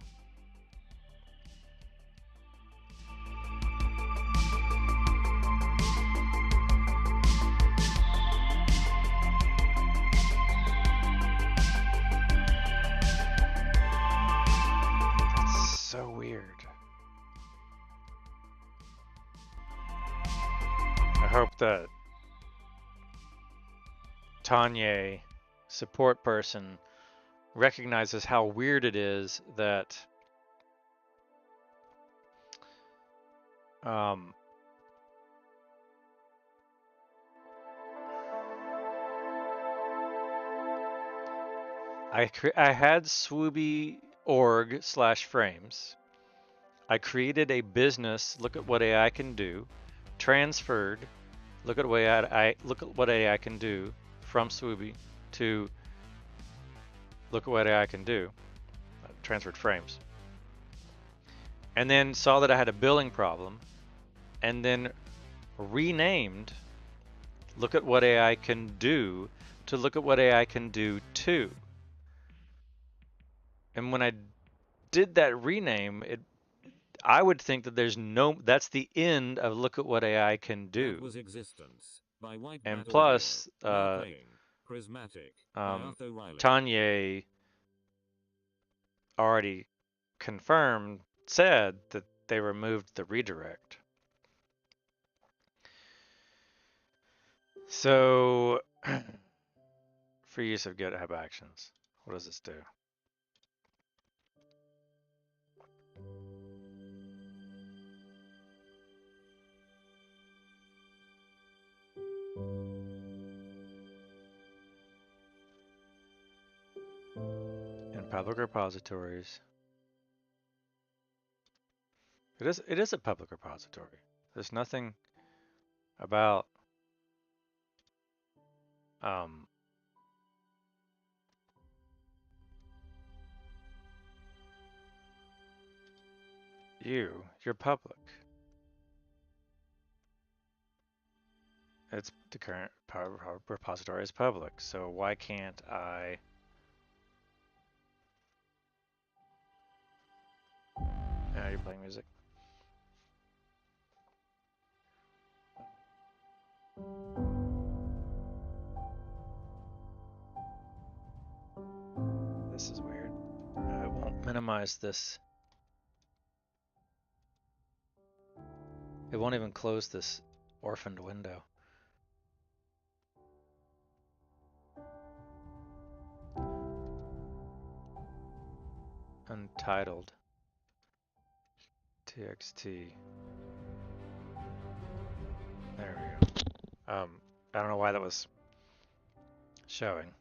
So weird. I hope that Tanya, support person, recognizes how weird it is that I had swwwooby.org/Phraims. I created a business, look at what AI can do, transferred, look at what AI can do from swwwooby to look at what AI can do, transferred Phraims. And then saw that I had a billing problem and then renamed look at what AI can do to look at what AI can do too. And when I did that rename, I would think that that's the end of look at what AI can do. That was Existence by White And Bat plus, Audio. Prismatic by Utho Riley. Tanya already said that they removed the redirect. So, free use of GitHub Actions. What does this do? In public repositories. It is a public repository. There's nothing about you're public. It's the current repository is public, so why can't I? Now you're playing music. This is weird. I won't minimize this. It won't even close this orphaned window. Untitled. TXT. There we go. I don't know why that was showing.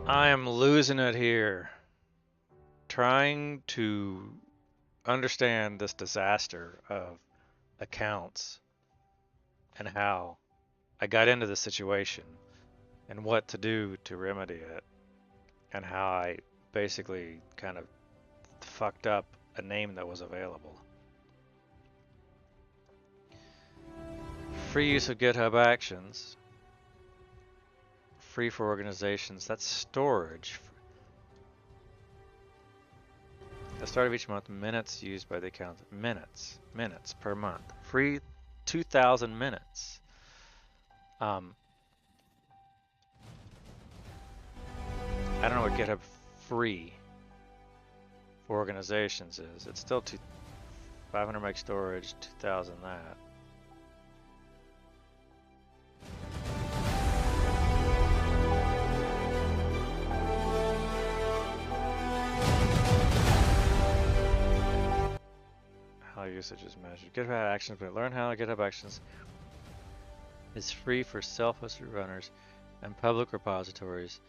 I am losing it here. Trying to understand this disaster of accounts and how I got into this situation and what to do to remedy it and how I basically kind of fucked up a name that was available. Free use of GitHub Actions. Free for organizations. That's storage. At the start of each month, minutes used by the account. Minutes per month. Free 2,000 minutes. I don't know what GitHub free for organizations is. It's still 500 meg storage, 2000 that. How usage is measured. GitHub Actions, but learn how GitHub Actions is free for self-hosted runners and public repositories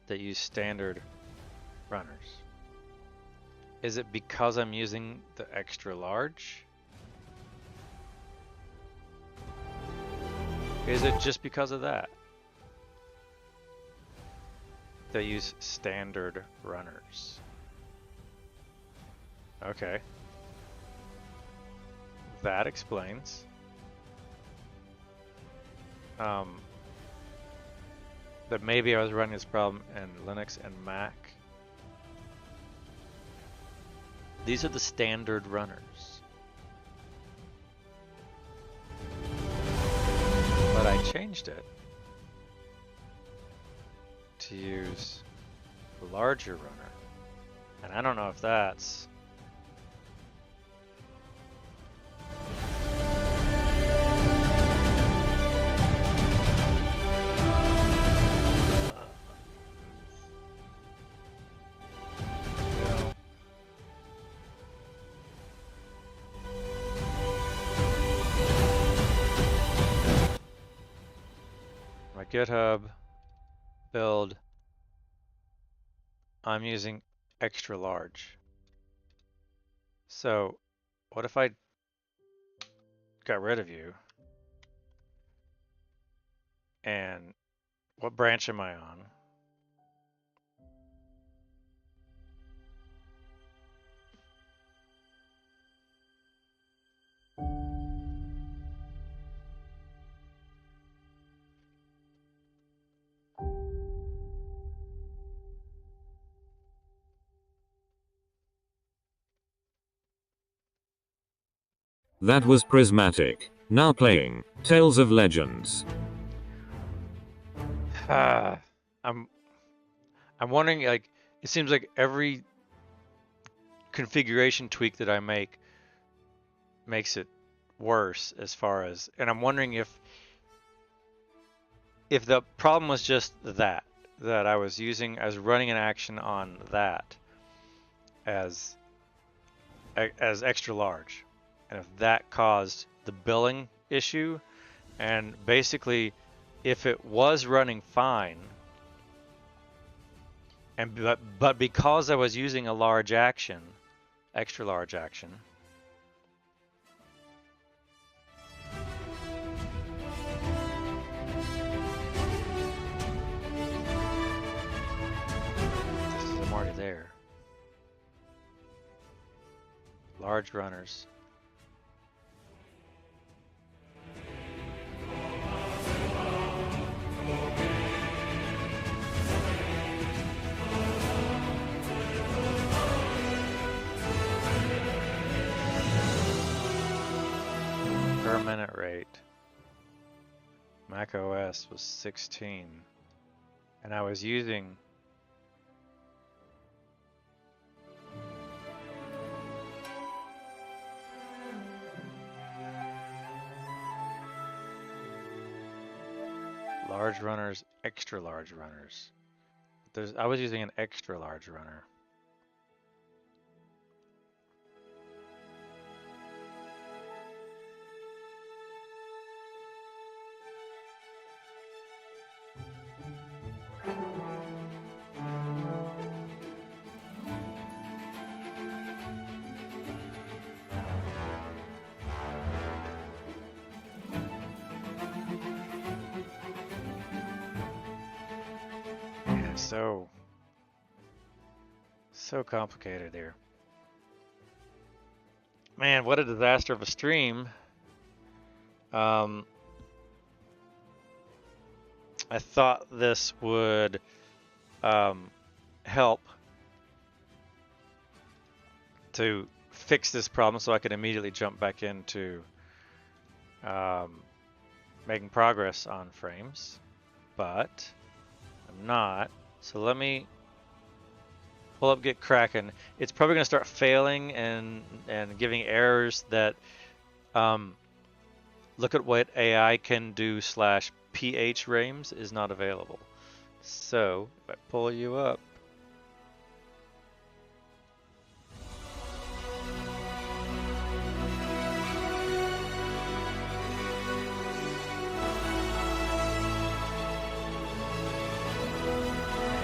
that use standard runners. Is it because I'm using the extra large? Is it just because of that? They use standard runners. Okay. That explains. That maybe I was running this problem in Linux and Mac. These are the standard runners. But I changed it to use the larger runner. And I don't know if that's... GitHub build, I'm using extra large. So what if I got rid of you? And what branch am I on? That was Prismatic. Now playing Tales of Legends. I'm wondering, like, it seems like every configuration tweak that I make makes it worse as far as, and I'm wondering if the problem was just that I was running an action on that as extra large, and if that caused the billing issue, and basically if it was running fine, and but because I was using a large action, extra large action, I'm already there. Large runners. Per minute rate. Mac OS was 16. And I was using large runners, extra large runners. I was using an extra large runner. So complicated here. Man, what a disaster of a stream. I thought this would help to fix this problem so I could immediately jump back into making progress on Phraims, but I'm not. So let me pull up Git Kraken, it's probably going to start failing and giving errors that look at what AI can do / phraims is not available. So if I pull you up,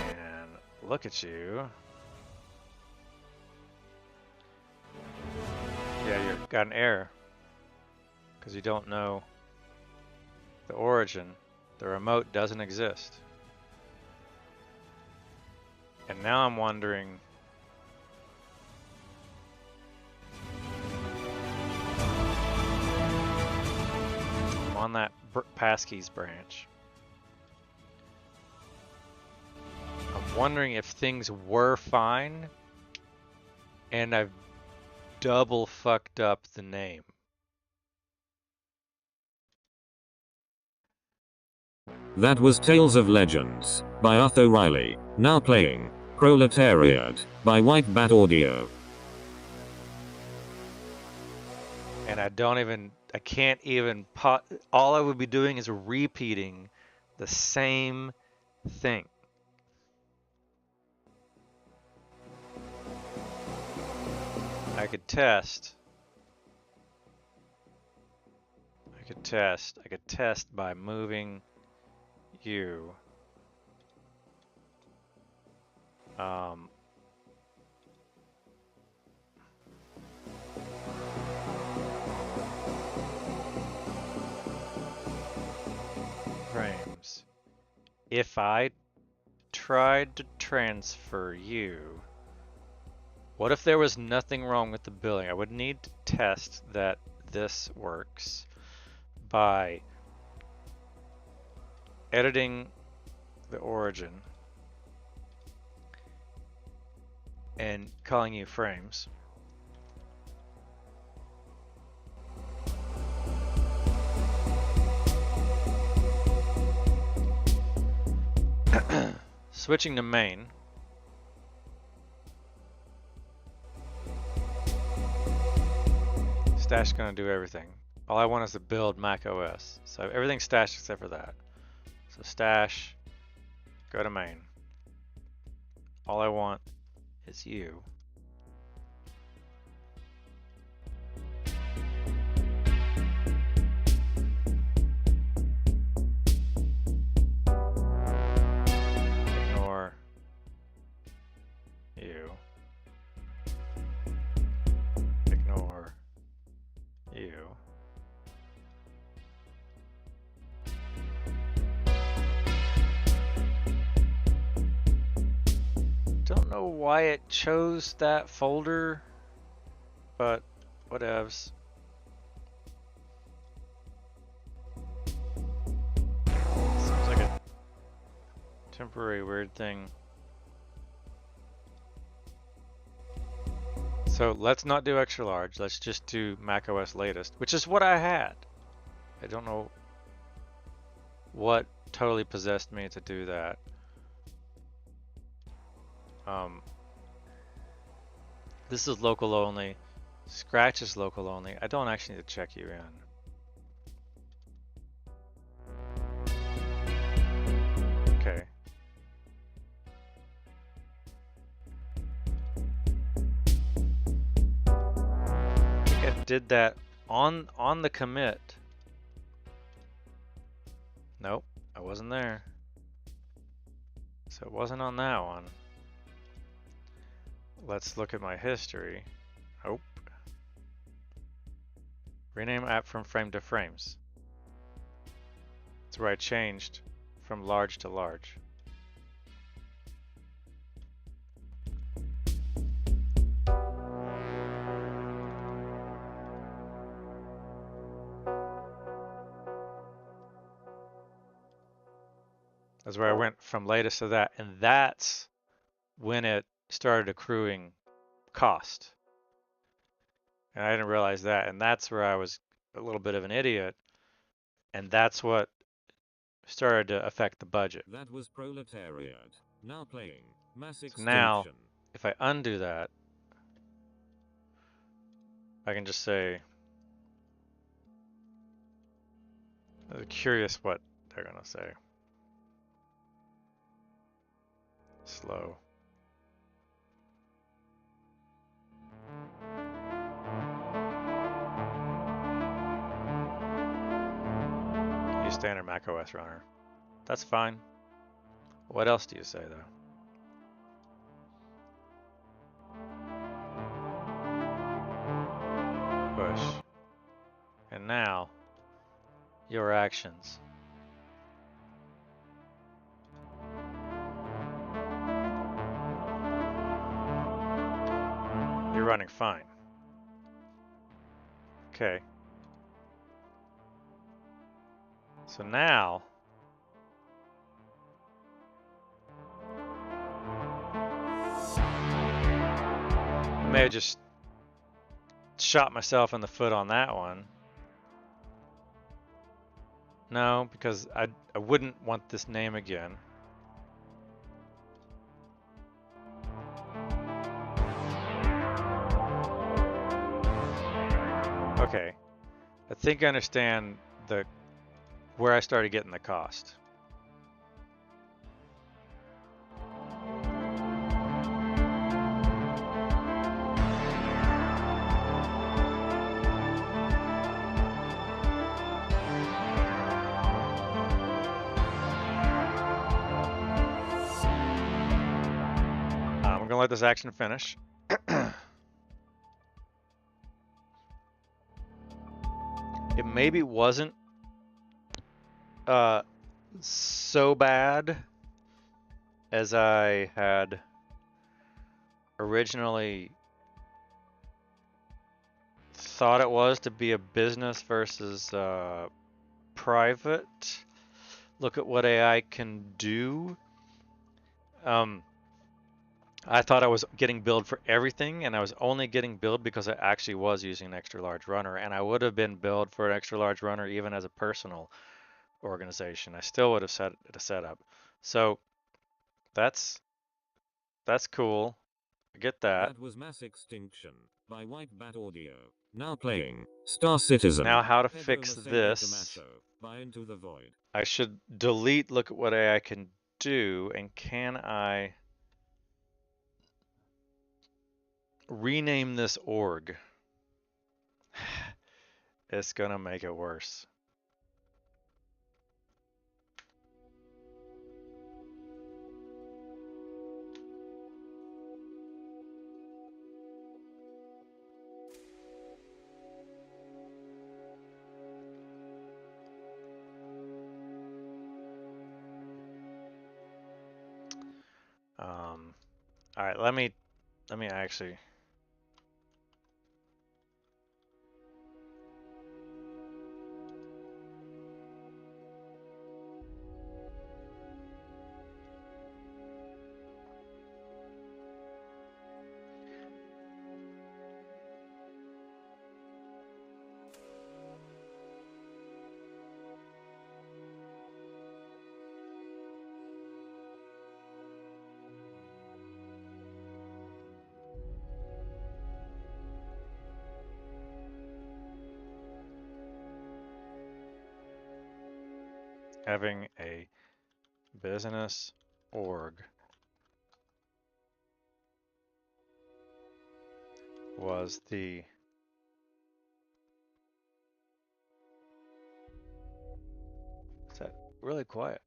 and look at you. Yeah, you've got an error because you don't know the origin. The remote doesn't exist. And now I'm wondering, I'm on that Passkeys branch. I'm wondering if things were fine and I've double fucked up the name. That was Tales of Legends by Utho Riley. Now playing Proletariat by White Bat Audio. And I can't even all I would be doing is repeating the same thing. I could test. I could test by moving you. Frames. If I tried to transfer you, what if there was nothing wrong with the building? I would need to test that this works by editing the origin and calling you frames. Switching to main. Stash is going to do everything. All I want is to build Mac OS. So everything's stashed except for that. So stash, go to main. All I want is you. Ignore you. Ignore you. Don't know why it chose that folder, but whatevs. Seems like a temporary weird thing. So let's not do extra large. Let's just do macOS latest, which is what I had. I don't know what totally possessed me to do that. This is local only. Scratch is local only. I don't actually need to check you in. Okay. I think I did that on the commit. Nope, I wasn't there. So it wasn't on that one. Let's look at my history. Nope. Rename app from frame to frames. That's where I changed from large to large. That's where I went from latest to that, and that's when it started accruing cost. And I didn't realize that, and that's where I was a little bit of an idiot, and that's what started to affect the budget. That was Proletariat. Now playing Mass Extinction. Now if I undo that, I can just say, I'm curious what they're gonna say. Slow. Use standard macOS runner. That's fine. What else do you say though? Push. And now, your actions. You're running fine. Okay. So now, I may have just shot myself in the foot on that one. No, because I wouldn't want this name again. Okay. I think I understand where I started getting the cost. I'm gonna let this action finish. It maybe wasn't so bad as I had originally thought it was to be a business versus private. Look at what AI can do. I thought I was getting billed for everything, and I was only getting billed because I actually was using an extra large runner, and I would have been billed for an extra large runner even as a personal organization. I still would have set it a setup. So that's cool. I get that. That was Mass Extinction by White Bat Audio. Now playing Star Citizen. Now how to Pedro fix Macedo this. Camacho by Into the Void. I should delete look at what AI can do, and can I rename this org? It's gonna make it worse. All right, let me actually. Having a business org was the is that really quiet?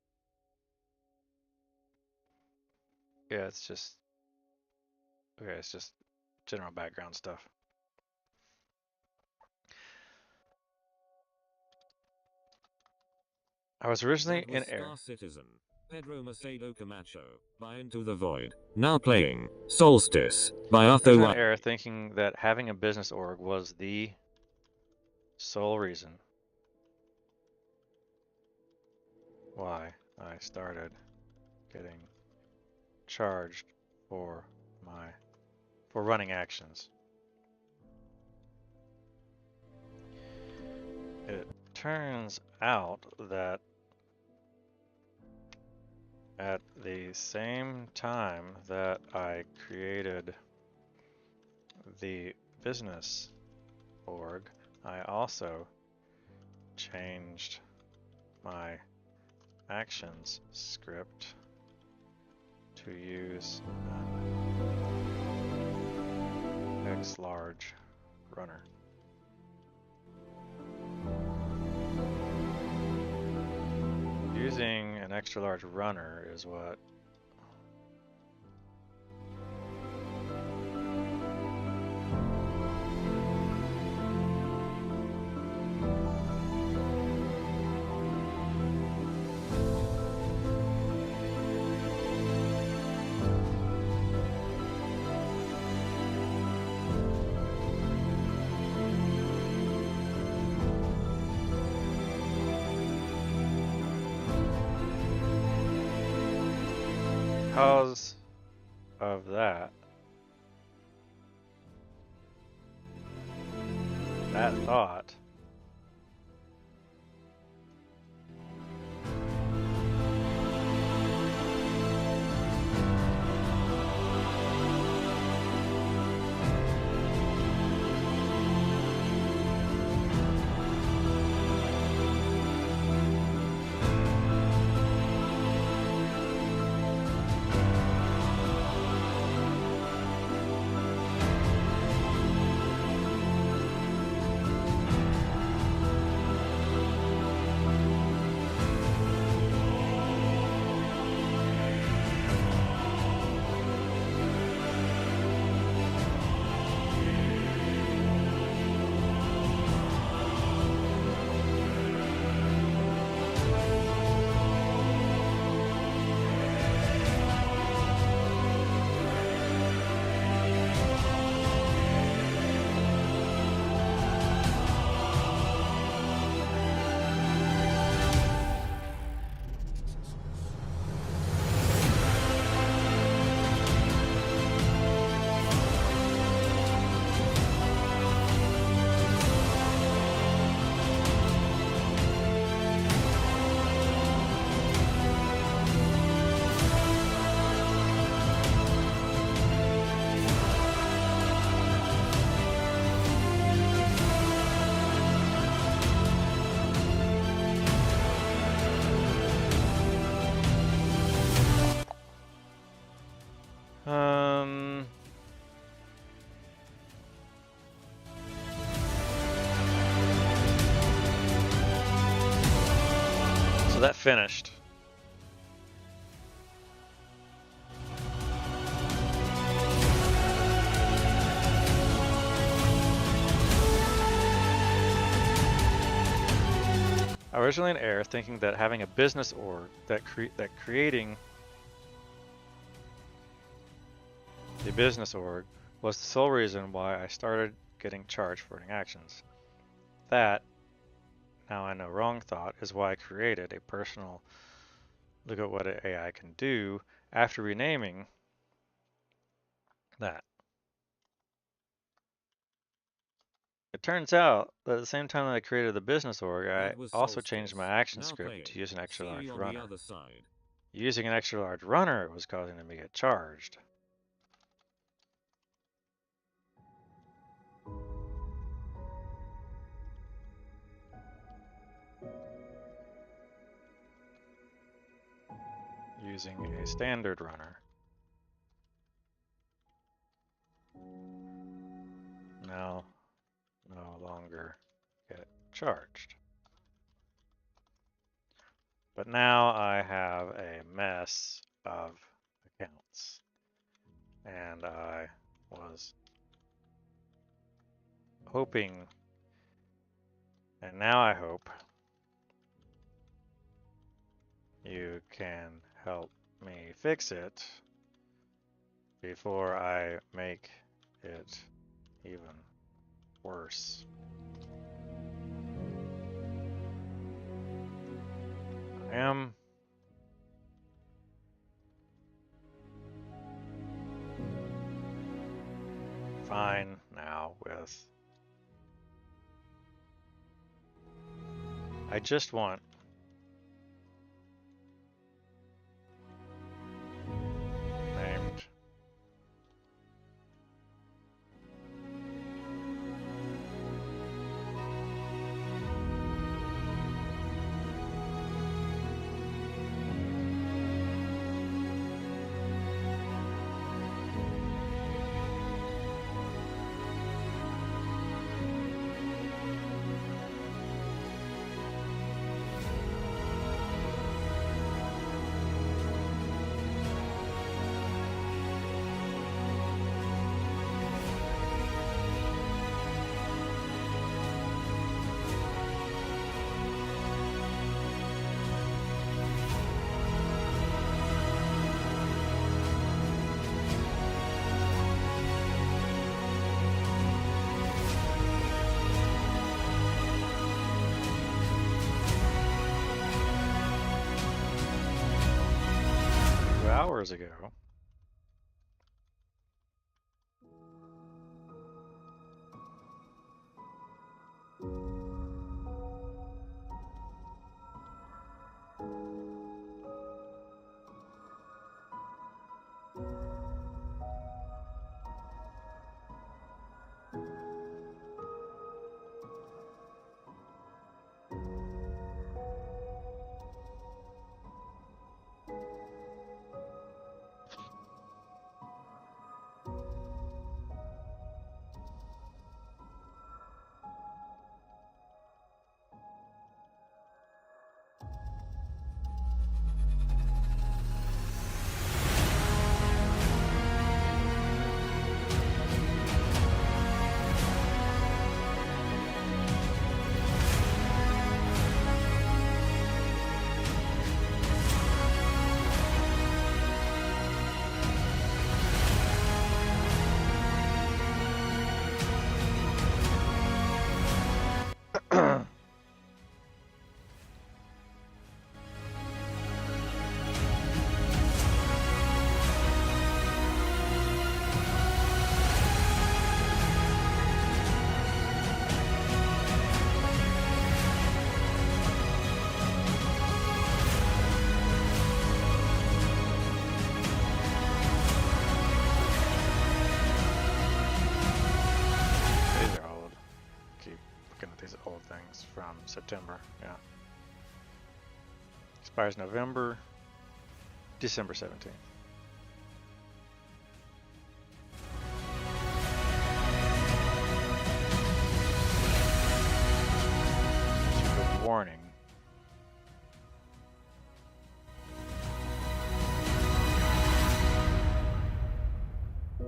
Yeah, it's just okay, it's just general background stuff. I was originally in air. Star Citizen. Pedro Macedo Camacho by Into the Void. Now playing Solstice by Utho In Riley. air thinking that having a business org was the sole reason why I started getting charged for running actions. It turns out that at the same time that I created the business org, I also changed my actions script to use an X large runner. Using an extra large runner is what because of that thought, so that finished. I was originally in error thinking that having a business org, that creating the business org was the sole reason why I started getting charged for running actions. That, now I know wrong thought, is why I created a personal look at what an AI can do after renaming that. It turns out that at the same time that I created the business org, I also changed my action script to use an extra large runner. Using an extra large runner was causing them to get charged. Using a standard runner now no longer get charged. But now I have a mess of accounts, and I was hoping, and now I hope you can help me fix it before I make it even worse. I am fine now with, I just want hours ago. From September, yeah. Expires December 17th. Good warning. Yeah.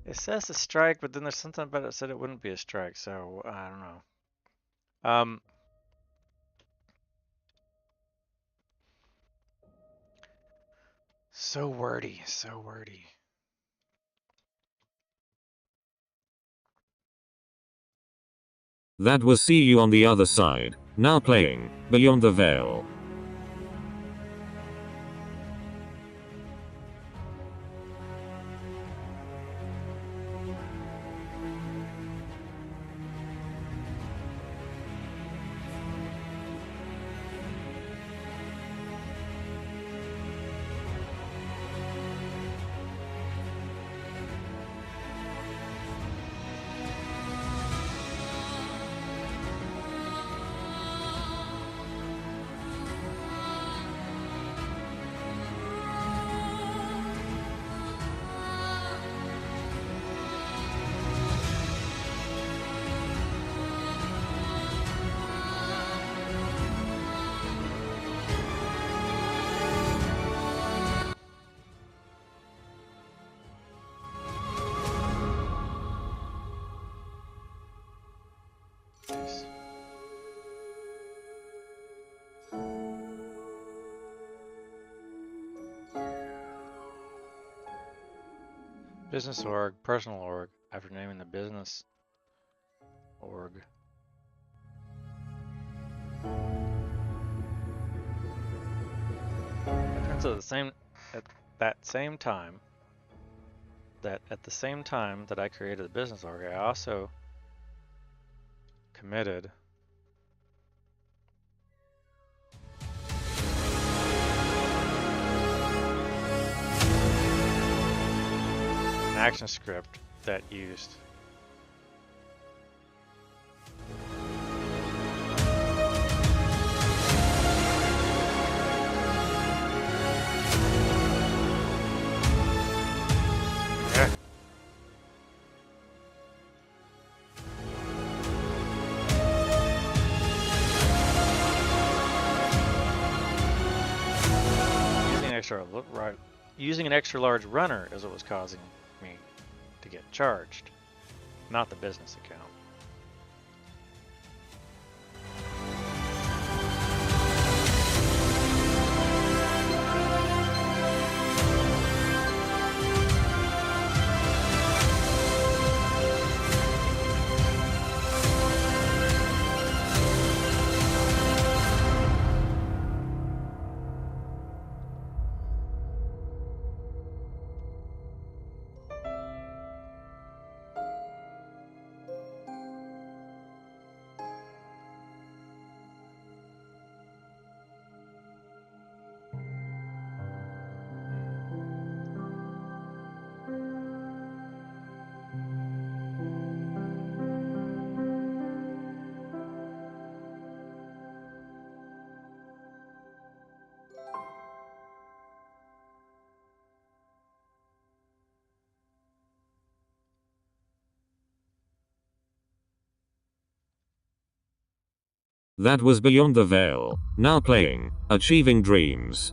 It says a strike, but then there's something about it that said it wouldn't be a strike, so I don't know. So wordy, so wordy. That was See You on the Other Side. Now playing Beyond the Veil. Business org, personal org, after naming the business org. It turns out at the same time that I created the business org, I also committed an action script that used using an extra large runner is what was causing me to get charged, not the business account. That was Beyond the Veil. Now playing Achieving Dreams.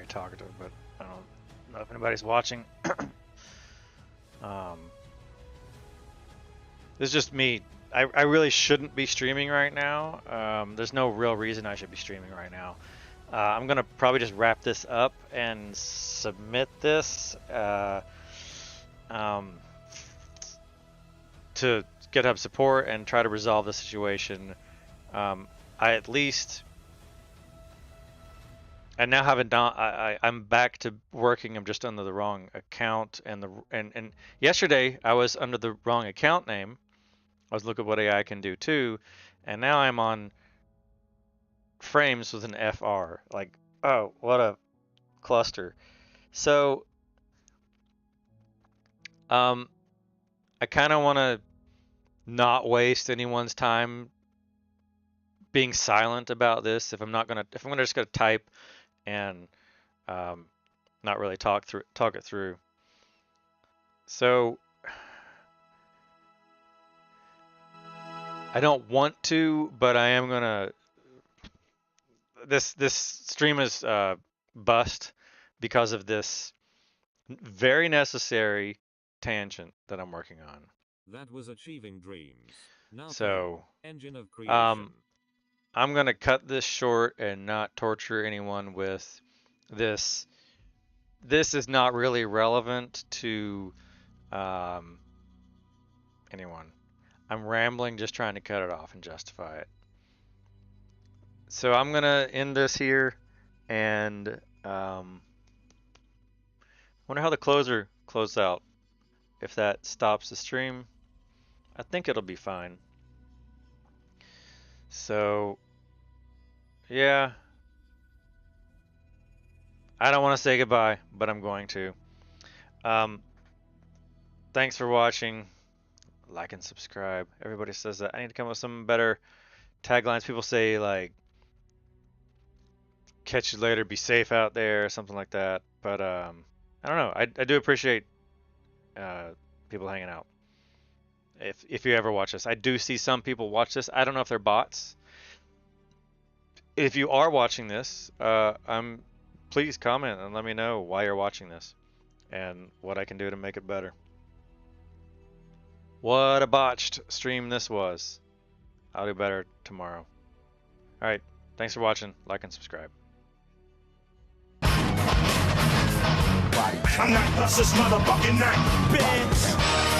Talkative, but I don't know if anybody's watching. This is just me. I really shouldn't be streaming right now. There's no real reason I should be streaming right now. I'm gonna probably just wrap this up and submit this to GitHub support and try to resolve the situation. I now have I'm back to working. I'm just under the wrong account, and yesterday I was under the wrong account name. I was looking at what AI can do too, and now I'm on Phraims with an FR. Like, oh, what a cluster. So, I kind of want to not waste anyone's time being silent about this. If I'm just gonna type and not really talk it through. So I don't want to, but I am gonna. This stream is bust because of this very necessary tangent that I'm working on. That was Achieving Dreams. Now so Engine of Creation. I'm gonna cut this short and not torture anyone with this. This is not really relevant to anyone. I'm rambling, just trying to cut it off and justify it. So I'm gonna end this here, and wonder how the closer closes out. If that stops the stream, I think it'll be fine. So, yeah. I don't want to say goodbye, but I'm going to. Thanks for watching. Like and subscribe. Everybody says that. I need to come up with some better taglines. People say, like, catch you later, be safe out there, or something like that. But, I don't know. I do appreciate people hanging out. If you ever watch this. I do see some people watch this. I don't know if they're bots. if you are watching this, please comment and let me know why you're watching this and what I can do to make it better. What a botched stream this was. I'll do better tomorrow. Alright, thanks for watching. Like and subscribe. I'm not this motherfucking night, bitch.